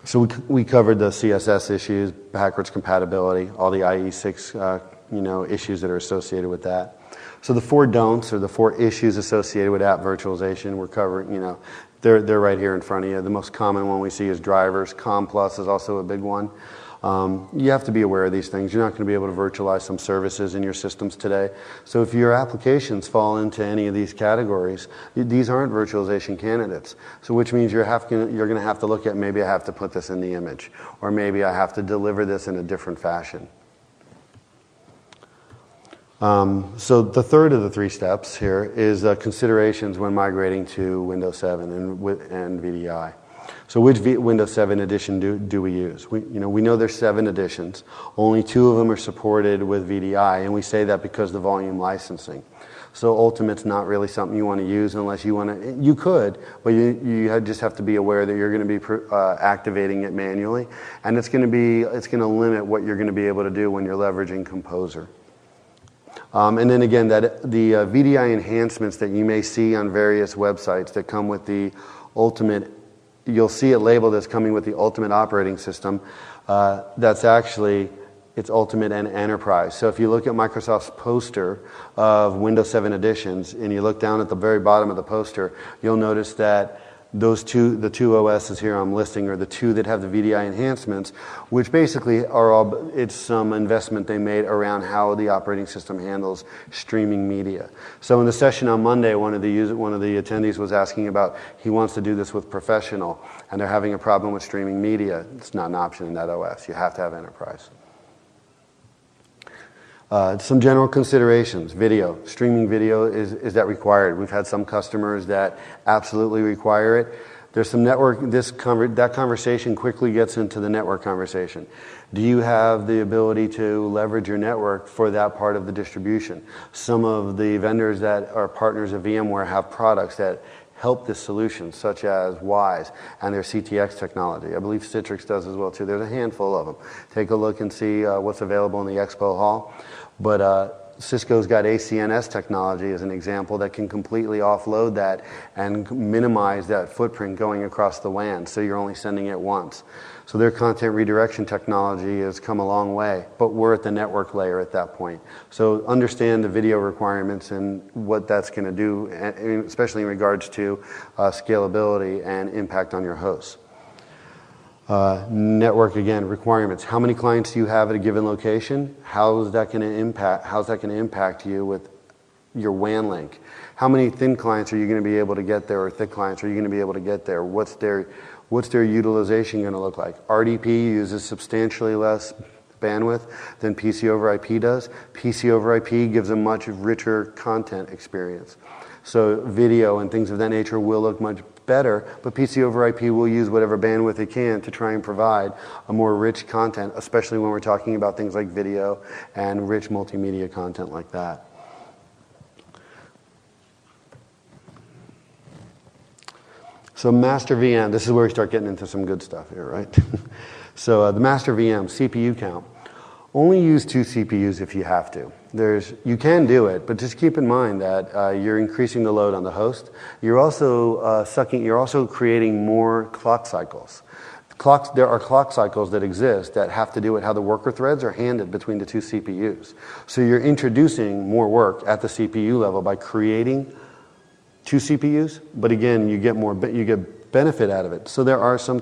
So we covered the CSS issues, backwards compatibility, all the IE6 issues that are associated with that. So the 4 don'ts, or the 4 issues associated with app virtualization, we're covering, they're right here in front of you. The most common one we see is drivers. COM+ is also a big one. You have to be aware of these things. You're not going to be able to virtualize some services in your systems today. So if your applications fall into any of these categories, these aren't virtualization candidates. So which means you're going to have to look at, maybe I have to put this in the image, or maybe I have to deliver this in a different fashion. So the third of the 3 steps here is considerations when migrating to Windows 7 and VDI. So which Windows 7 edition do we use? We know there's 7 editions. Only 2 of them are supported with VDI, and we say that because of the volume licensing. So Ultimate's not really something you want to use unless you want to. You could, but you just have to be aware that you're going to be activating it manually, and it's going to limit what you're going to be able to do when you're leveraging Composer. And then again, that the VDI enhancements that you may see on various websites that come with the Ultimate, you'll see it labeled as coming with the Ultimate operating system. That's actually, it's Ultimate and Enterprise. So if you look at Microsoft's poster of Windows 7 editions, and you look down at the very bottom of the poster, you'll notice that the 2 OSs here I'm listing are the 2 that have the VDI enhancements, which basically it's some investment they made around how the operating system handles streaming media. So in the session on Monday, one of the attendees was asking about, he wants to do this with Professional, and they're having a problem with streaming media. It's not an option in that OS. You have to have Enterprise. Some general considerations. Video. Streaming video, is that required? We've had some customers that absolutely require it. There's some network, that conversation quickly gets into the network conversation. Do you have the ability to leverage your network for that part of the distribution? Some of the vendors that are partners of VMware have products that help this solution, such as Wise and their CTX technology. I believe Citrix does as well too. There's a handful of them. Take a look and see what's available in the expo hall. But Cisco's got ACNS technology as an example that can completely offload that and minimize that footprint going across the WAN, so you're only sending it once. So their content redirection technology has come a long way, but we're at the network layer at that point. So understand the video requirements and what that's going to do, especially in regards to scalability and impact on your hosts. Network, again, requirements. How many clients do you have at a given location? How's that going to impact you with your WAN link? How many thin clients are you going to be able to get there, or thick clients are you going to be able to get there? What's their utilization going to look like? RDP uses substantially less bandwidth than PC over IP does. PC over IP gives a much richer content experience. So video and things of that nature will look much better, but PC over IP will use whatever bandwidth it can to try and provide a more rich content, especially when we're talking about things like video and rich multimedia content like that. So master VM, this is where we start getting into some good stuff here, right? So the master VM, CPU count. Only use 2 CPUs if you have to. You can do it, but just keep in mind that you're increasing the load on the host. You're also creating more clock cycles. There are clock cycles that exist that have to do with how the worker threads are handed between the 2 CPUs. So you're introducing more work at the CPU level by creating 2 CPUs, but again, you get benefit out of it. So there are some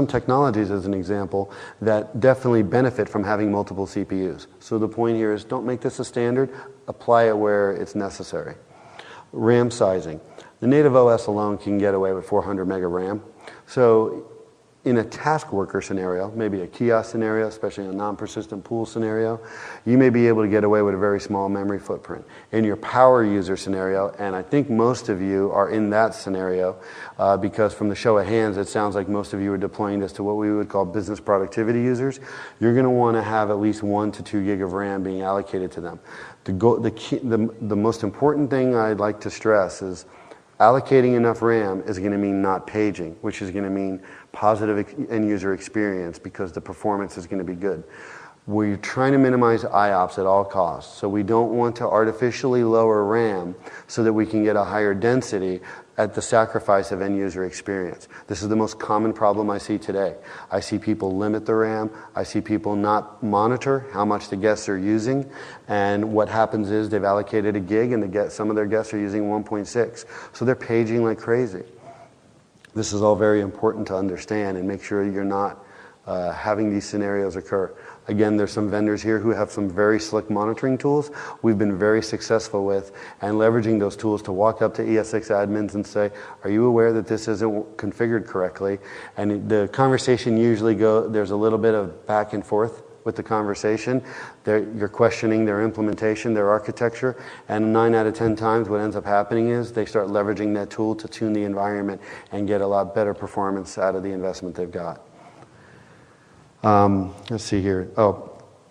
technologies, as an example, that definitely benefit from having multiple CPUs. So the point here is, don't make this a standard, apply it where it's necessary. RAM sizing. The native OS alone can get away with 400 mega RAM. So in a task worker scenario, maybe a kiosk scenario, especially a non-persistent pool scenario, you may be able to get away with a very small memory footprint. In your power user scenario, and I think most of you are in that scenario, because from the show of hands, it sounds like most of you are deploying this to what we would call business productivity users. You're going to want to have at least 1 to 2 gig of RAM being allocated to them. The most important thing I'd like to stress is allocating enough RAM is going to mean not paging, which is going to mean positive end user experience because the performance is going to be good. We're trying to minimize IOPS at all costs, so we don't want to artificially lower RAM so that we can get a higher density at the sacrifice of end user experience. This is the most common problem I see today. I see people limit the RAM. I see people not monitor how much the guests are using, and what happens is they've allocated a gig and some of their guests are using 1.6, so they're paging like crazy. This is all very important to understand and make sure you're not having these scenarios occur. Again, there's some vendors here who have some very slick monitoring tools we've been very successful with, and leveraging those tools to walk up to ES6 admins and say, are you aware that this isn't configured correctly? And the conversation usually there's a little bit of back and forth with the conversation. You're questioning their implementation, their architecture, and 9 out of 10 times what ends up happening is they start leveraging that tool to tune the environment and get a lot better performance out of the investment they've got. Let's see here.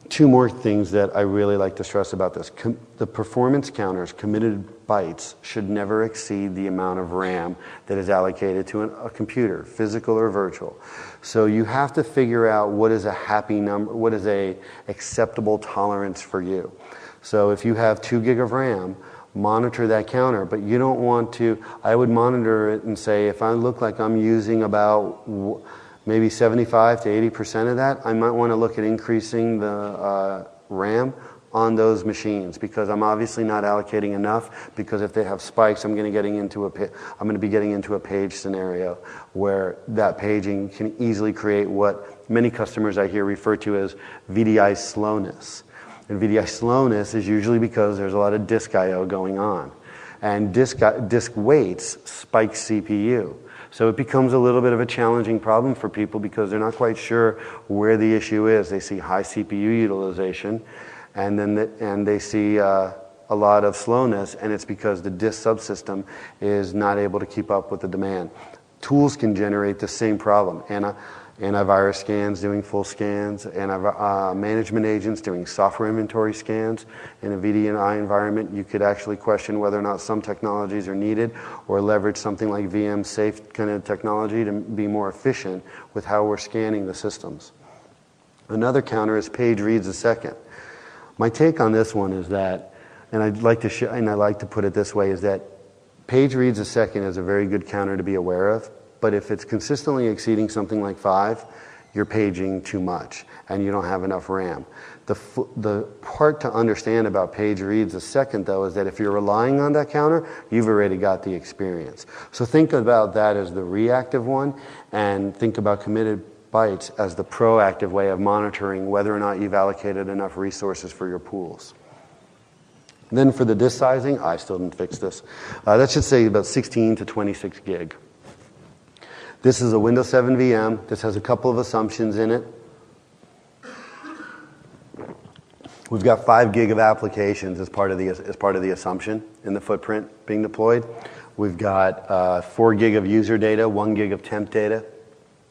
2 more things that I really like to stress about this. The performance counters, committed bytes, should never exceed the amount of RAM that is allocated to a computer, physical or virtual. So you have to figure out what is a happy number, what is a acceptable tolerance for you. So if you have 2 gig of RAM, monitor that counter, but you don't want to, I would monitor it and say, if I look like I'm using about maybe 75 to 80% of that, I might want to look at increasing the RAM on those machines because I'm obviously not allocating enough, because if they have spikes, I'm going to be getting into a page scenario where that paging can easily create what many customers I hear refer to as VDI slowness. And VDI slowness is usually because there's a lot of disk I/O going on. And disk weights spike CPU. So it becomes a little bit of a challenging problem for people because they're not quite sure where the issue is. They see high CPU utilization, and then they see a lot of slowness, and it's because the disk subsystem is not able to keep up with the demand. Tools can generate the same problem, and antivirus scans doing full scans, management agents doing software inventory scans. In a VDI environment, you could actually question whether or not some technologies are needed or leverage something like VM safe kind of technology to be more efficient with how we're scanning the systems. Another counter is page reads a second. My take on this one is that, and I'd like to put it this way, is that page reads a second is a very good counter to be aware of, but if it's consistently exceeding something like 5, you're paging too much and you don't have enough RAM. The part to understand about page reads a second, though, is that if you're relying on that counter, you've already got the experience. So think about that as the reactive one, and think about committed bytes as the proactive way of monitoring whether or not you've allocated enough resources for your pools. Then for the disk sizing, I still didn't fix this. That should say about 16 to 26 gig. This is a Windows 7 VM. This has a couple of assumptions in it. We've got 5 gig of applications as part of the assumption in the footprint being deployed. We've got 4 gig of user data, 1 gig of temp data.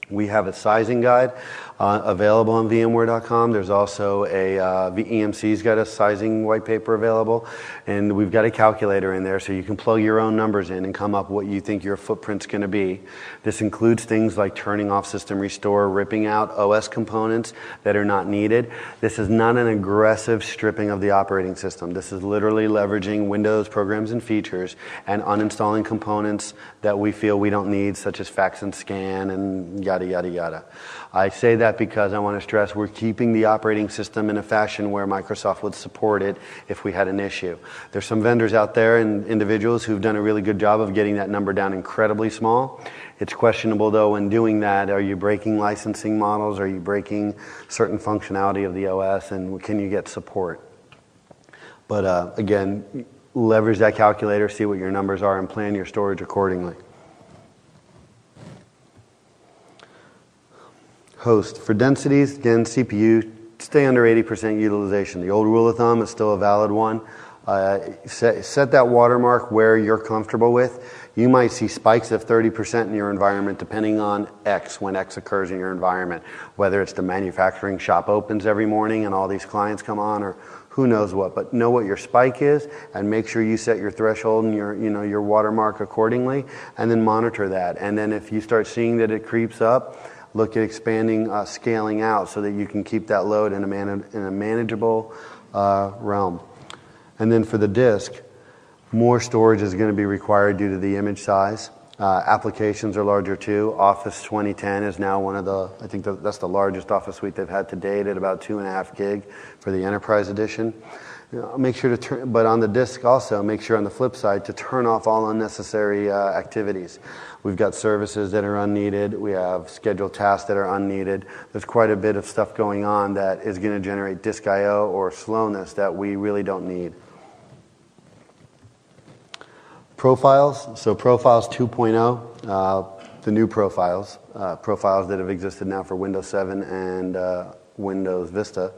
We have a sizing guide available on VMware.com. There's also EMC's got a sizing white paper available, and we've got a calculator in there so you can plug your own numbers in and come up what you think your footprint's going to be. This includes things like turning off system restore, ripping out OS components that are not needed. This is not an aggressive stripping of the operating system. This is literally leveraging Windows programs and features and uninstalling components that we feel we don't need, such as fax and scan and yada, yada, yada. I say that because I want to stress we're keeping the operating system in a fashion where Microsoft would support it if we had an issue. There's some vendors out there and individuals who've done a really good job of getting that number down incredibly small. It's questionable, though, when doing that. Are you breaking licensing models? Are you breaking certain functionality of the OS? And can you get support? But again, leverage that calculator, see what your numbers are, and plan your storage accordingly. Host. For densities, again, CPU, stay under 80% utilization. The old rule of thumb is still a valid one. Set that watermark where you're comfortable with. You might see spikes of 30% in your environment depending on X, when X occurs in your environment. Whether it's the manufacturing shop opens every morning and all these clients come on, or who knows what. But know what your spike is and make sure you set your threshold and your watermark accordingly, and then monitor that. And then if you start seeing that it creeps up, look at expanding, scaling out so that you can keep that load in a manageable realm. And then for the disk, more storage is going to be required due to the image size. Applications are larger too. Office 2010 is now one of the, I think that's the largest Office suite they've had to date at about 2.5 gig for the Enterprise Edition. Make sure to turn, but on the disk also, make sure on the flip side to turn off all unnecessary activities. We've got services that are unneeded. We have scheduled tasks that are unneeded. There's quite a bit of stuff going on that is going to generate disk I/O or slowness that we really don't need. Profiles. So Profiles 2.0, the new profiles that have existed now for Windows 7 and Windows Vista,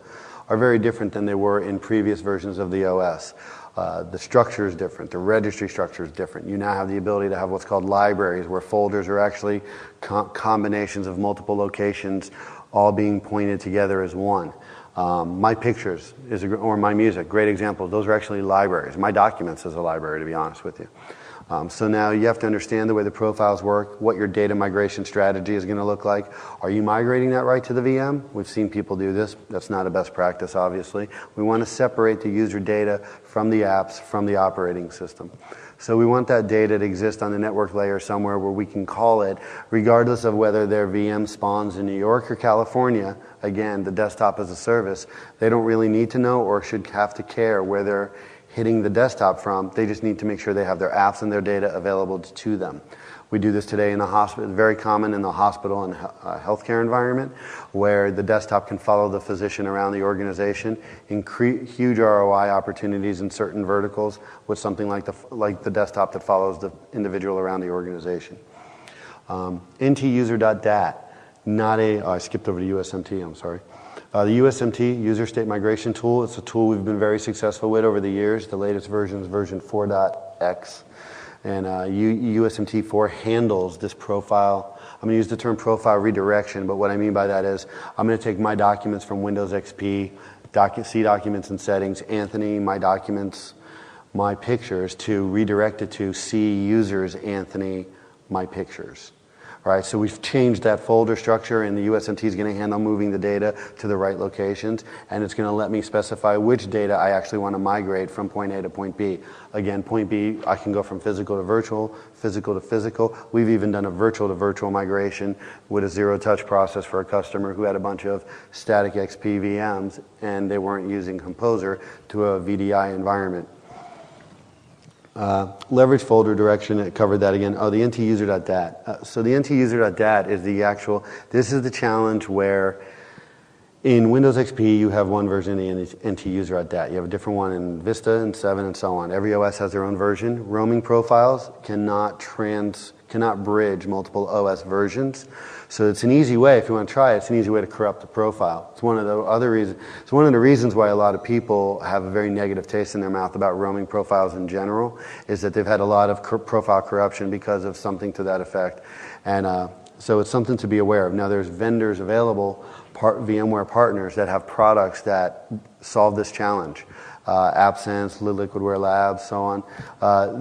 are very different than they were in previous versions of the OS. The structure is different. The registry structure is different. You now have the ability to have what's called libraries, where folders are actually combinations of multiple locations all being pointed together as one. My pictures or my music, great examples. Those are actually libraries. My documents is a library, to be honest with you. So now you have to understand the way the profiles work, what your data migration strategy is going to look like. Are you migrating that right to the VM? We've seen people do this. That's not a best practice, obviously. We want to separate the user data from the apps, from the operating system. So we want that data to exist on the network layer somewhere where we can call it, regardless of whether their VM spawns in New York or California. Again, the desktop as a service, they don't really need to know or should have to care where they're hitting the desktop from. They just need to make sure they have their apps and their data available to them. We do this today in the hospital. It's very common in the hospital and healthcare environment, where the desktop can follow the physician around the organization, huge ROI opportunities in certain verticals with something like the desktop that follows the individual around the organization. NTuser.dat, I skipped over to USMT, I'm sorry. The USMT, User State Migration Tool, it's a tool we've been very successful with over the years. The latest version is version 4.x. And USMT4 handles this profile. I'm going to use the term profile redirection, but what I mean by that is I'm going to take my documents from Windows XP, C documents and settings, Anthony, my documents, my pictures, to redirect it to C users, Anthony, my pictures. All right, so we've changed that folder structure, and the USMT is going to handle moving the data to the right locations, and it's going to let me specify which data I actually want to migrate from point A to point B. Again, point B, I can go from physical to virtual, physical to physical. We've even done a virtual to virtual migration with a zero-touch process for a customer who had a bunch of static XP VMs, and they weren't using Composer to a VDI environment. Leverage folder direction, it covered that again. Oh, the ntuser.dat. So the ntuser.dat is the actual, this is the challenge where in Windows XP you have one version of the ntuser.dat. You have a different one in Vista and 7 and so on. Every OS has their own version. Roaming profiles cannot bridge multiple OS versions. So it's an easy way, if you want to try it, it's an easy way to corrupt the profile. It's one of the reasons why a lot of people have a very negative taste in their mouth about roaming profiles in general, is that they've had a lot of profile corruption because of something to that effect. And so it's something to be aware of. Now there's vendors available, VMware partners that have products that solve this challenge. AppSense, Liquidware Labs, so on.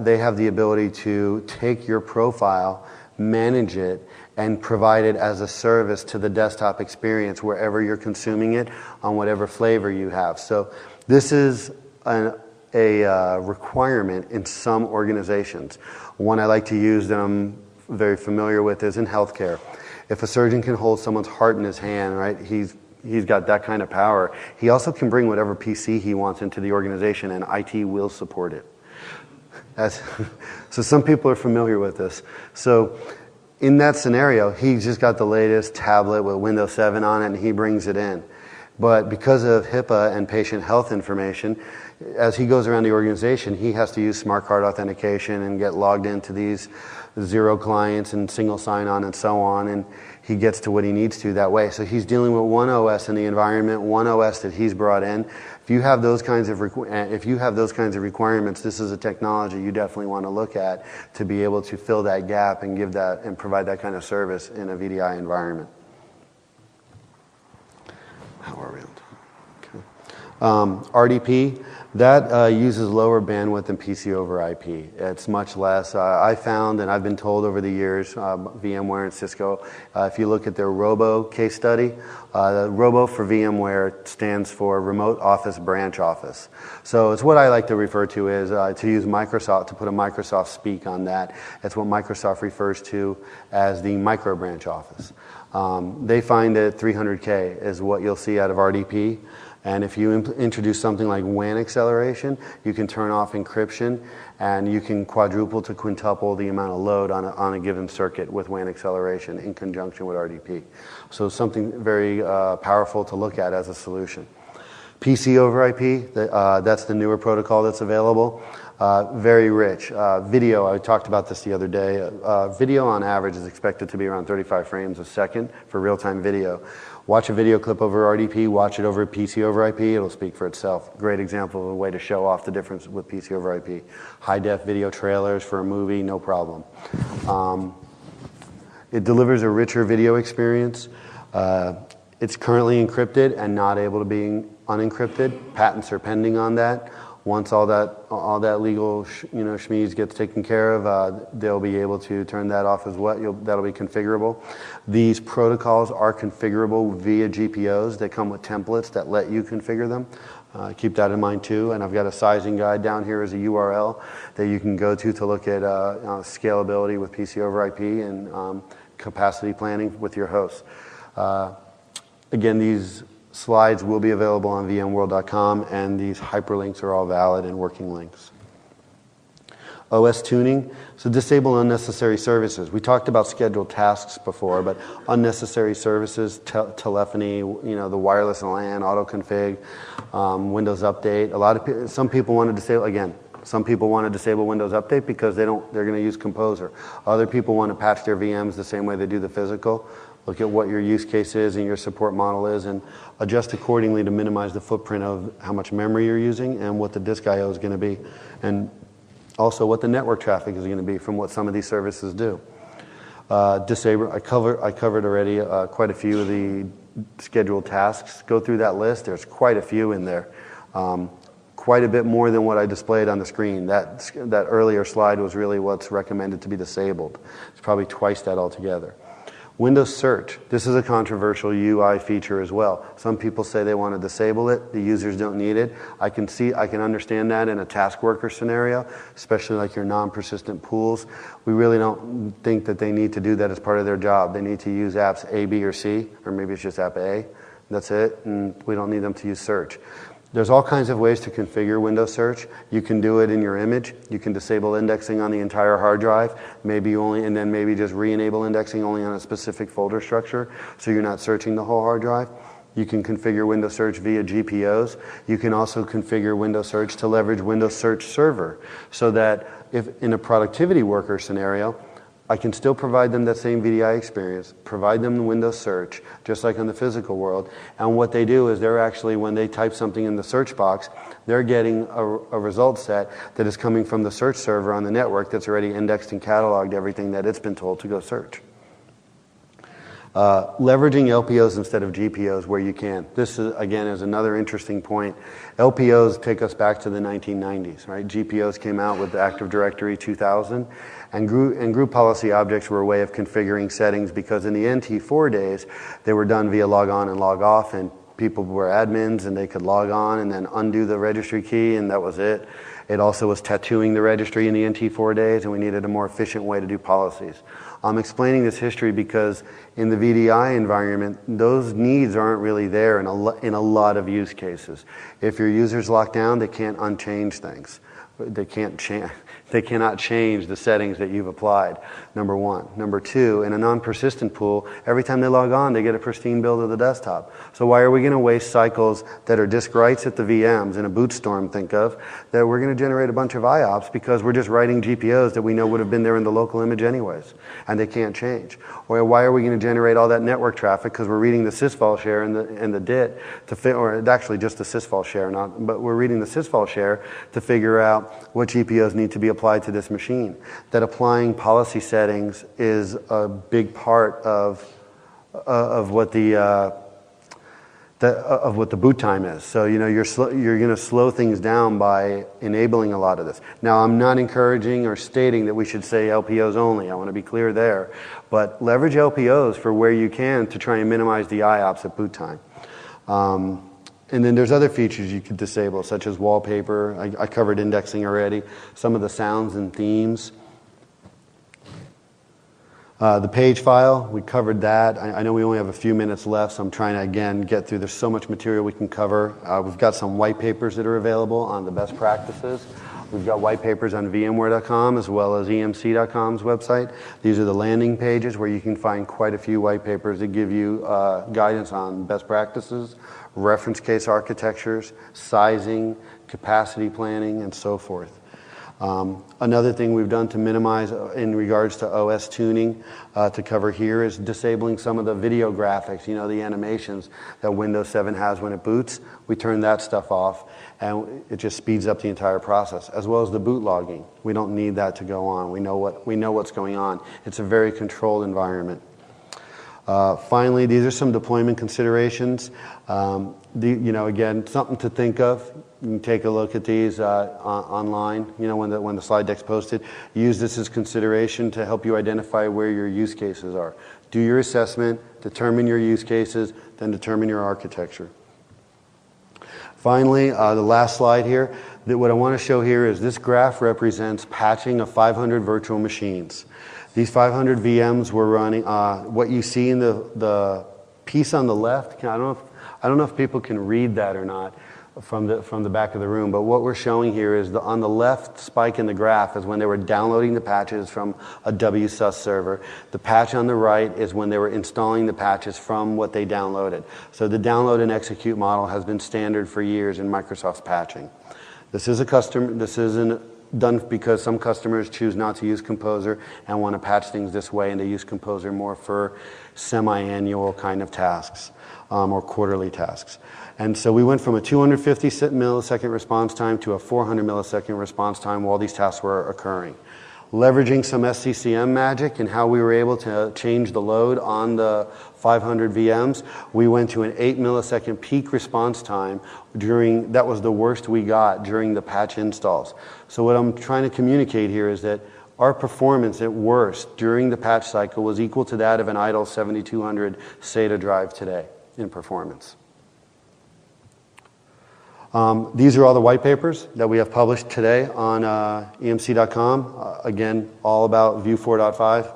They have the ability to take your profile, manage it, and provide it as a service to the desktop experience wherever you're consuming it on whatever flavor you have. So this is a requirement in some organizations. One I like to use that I'm very familiar with is in healthcare. If a surgeon can hold someone's heart in his hand, right, he's got that kind of power. He also can bring whatever PC he wants into the organization, and IT will support it. So some people are familiar with this. So in that scenario, he just got the latest tablet with Windows 7 on it, and he brings it in. But because of HIPAA and patient health information, as he goes around the organization, he has to use smart card authentication and get logged into these zero clients and single sign-on and so on, and he gets to what he needs to that way. So he's dealing with one OS in the environment, one OS that he's brought in. If you have those kinds of requirements, this is a technology you definitely want to look at to be able to fill that gap and give that and provide that kind of service in a VDI environment. How are we on time? Okay. RDP, that uses lower bandwidth than PC over IP. It's much less. I found, and I've been told over the years, VMware and Cisco, if you look at their Robo case study, Robo for VMware stands for Remote Office Branch Office. So it's what I like to refer to as, to use Microsoft, to put a Microsoft speak on that. It's what Microsoft refers to as the micro branch office. They find that 300K is what you'll see out of RDP. And if you introduce something like WAN acceleration, you can turn off encryption, and you can quadruple to quintuple the amount of load on a given circuit with WAN acceleration in conjunction with RDP. So something very powerful to look at as a solution. PC over IP, that's the newer protocol that's available. Very rich. Video, I talked about this the other day. Video on average is expected to be around 35 frames a second for real-time video. Watch a video clip over RDP, watch it over PC over IP, it'll speak for itself. Great example of a way to show off the difference with PC over IP. High-def video trailers for a movie, no problem. It delivers a richer video experience. It's currently encrypted and not able to be unencrypted. Patents are pending on that. Once all that legal schmeeze gets taken care of, they'll be able to turn that off as well. That'll be configurable. These protocols are configurable via GPOs. They come with templates that let you configure them. Keep that in mind too. And I've got a sizing guide down here as a URL that you can go to look at scalability with PC over IP and capacity planning with your hosts. Again, these slides will be available on vmworld.com, and these hyperlinks are all valid and working links. OS tuning, so disable unnecessary services. We talked about scheduled tasks before, but unnecessary services, telephony, the wireless LAN, auto-config, Windows Update. Some people want to disable, again, some people want to disable Windows Update because they're going to use Composer. Other people want to patch their VMs the same way they do the physical. Look at what your use case is and your support model is, and adjust accordingly to minimize the footprint of how much memory you're using and what the disk I/O is going to be. And Also, what the network traffic is going to be from what some of these services do. Disable. I covered already quite a few of the scheduled tasks. Go through that list. There's quite a few in there. Quite a bit more than what I displayed on the screen. That earlier slide was really what's recommended to be disabled. It's probably twice that altogether. Windows Search. This is a controversial UI feature as well. Some people say they want to disable it. The users don't need it. I can understand that in a task worker scenario, especially like your non-persistent pools. We really don't think that they need to do that as part of their job. They need to use apps A, B, or C, or maybe it's just app A. That's it, and we don't need them to use search. There's all kinds of ways to configure Windows Search. You can do it in your image. You can disable indexing on the entire hard drive, and then maybe just re-enable indexing only on a specific folder structure, so you're not searching the whole hard drive. You can configure Windows Search via GPOs. You can also configure Windows Search to leverage Windows Search Server, so that if in a productivity worker scenario, I can still provide them that same VDI experience, provide them the Windows Search, just like in the physical world. And what they do is they're actually, when they type something in the search box, they're getting a result set that is coming from the search server on the network that's already indexed and cataloged everything that it's been told to go search. Leveraging LPOs instead of GPOs where you can. This, again, is another interesting point. LPOs take us back to the 1990s, right? GPOs came out with the Active Directory 2000, and group policy objects were a way of configuring settings, because in the NT4 days, they were done via log on and log off, and people were admins and they could log on and then undo the registry key, and that was it. It also was tattooing the registry in the NT4 days, and we needed a more efficient way to do policies. I'm explaining this history because in the VDI environment, those needs aren't really there in a lot of use cases. If your user's locked down, they can't unchange things. They cannot change the settings that you've applied, number one. Number two, in a non-persistent pool, every time they log on, they get a pristine build of the desktop. So why are we going to waste cycles that are disk writes at the VMs in a boot storm, think of, that we're going to generate a bunch of IOPS because we're just writing GPOs that we know would have been there in the local image anyways, and they can't change? Or why are we going to generate all that network traffic because we're reading the sysfile share and the DIT to fit, or actually just the sysfile share, but we're reading the sysfile share to figure out what GPOs need to be applied to this machine. That applying policy settings is a big part of what the boot time is. So you're going to slow things down by enabling a lot of this. Now, I'm not encouraging or stating that we should say LPOs only. I want to be clear there, but leverage LPOs for where you can to try and minimize the IOPS at boot time. And then there's other features you could disable, such as wallpaper. I covered indexing already. Some of the sounds and themes. The page file, we covered that. I know we only have a few minutes left, so I'm trying to, again, get through. There's so much material we can cover. We've got some white papers that are available on the best practices. We've got white papers on VMware.com as well as EMC.com's website. These are the landing pages where you can find quite a few white papers that give you guidance on best practices, reference case architectures, sizing, capacity planning, and so forth. Another thing we've done to minimize in regards to OS tuning to cover here is disabling some of the video graphics, the animations that Windows 7 has when it boots. We turn that stuff off, and it just speeds up the entire process, as well as the boot logging. We don't need that to go on. We know what's going on. It's a very controlled environment. Finally, these are some deployment considerations. Again, something to think of. You can take a look at these online, when the slide deck's posted. Use this as consideration to help you identify where your use cases are. Do your assessment, determine your use cases, then determine your architecture. Finally, the last slide here, what I want to show here is this graph represents patching of 500 virtual machines. These 500 VMs were running, what you see in the piece on the left, I don't know if people can read that or not from the back of the room, but what we're showing here is on the left spike in the graph is when they were downloading the patches from a WSUS server. The patch on the right is when they were installing the patches from what they downloaded. So the download and execute model has been standard for years in Microsoft's patching. This is done because some customers choose not to use Composer and want to patch things this way, and they use Composer more for semi-annual kind of tasks or quarterly tasks. And so we went from a 250 millisecond response time to a 400 millisecond response time while these tasks were occurring. Leveraging some SCCM magic and how we were able to change the load on the 500 VMs, we went to an 8 millisecond peak response time that was the worst we got during the patch installs. So what I'm trying to communicate here is that our performance at worst during the patch cycle was equal to that of an idle 7200 SATA drive today in performance. These are all the white papers that we have published today on emc.com. Again, all about Vue 4.5.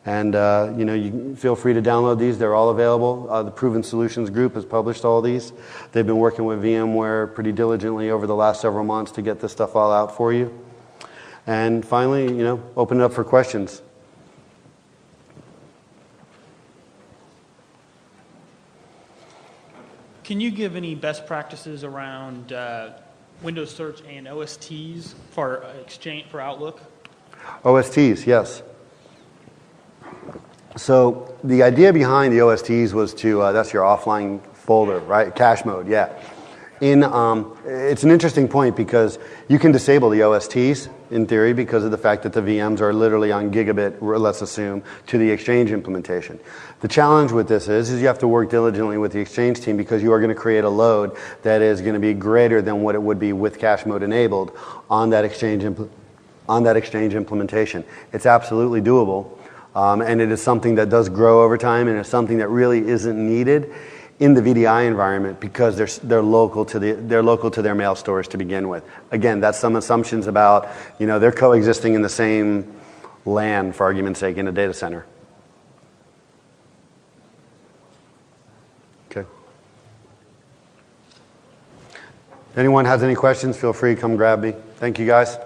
And you can feel free to download these. They're all available. The Proven Solutions group has published all these. They've been working with VMware pretty diligently over the last several months to get this stuff all out for you. And finally, open it up for questions. Can you give any best practices around Windows Search and OSTs for Exchange for Outlook? OSTs, yes. So the idea behind the OSTs was to, that's your offline folder, right? Cache mode, yeah. It's an interesting point because you can disable the OSTs in theory because of the fact that the VMs are literally on gigabit, let's assume, to the Exchange implementation. The challenge with this is you have to work diligently with the Exchange team because you are going to create a load that is going to be greater than what it would be with cache mode enabled on that Exchange implementation. It's absolutely doable, and it is something that does grow over time, and it's something that really isn't needed in the VDI environment because they're local to their mail stores to begin with. Again, that's some assumptions about they're coexisting in the same LAN, for argument's sake, in a data center. Okay. If anyone has any questions, feel free to come grab me. Thank you, guys.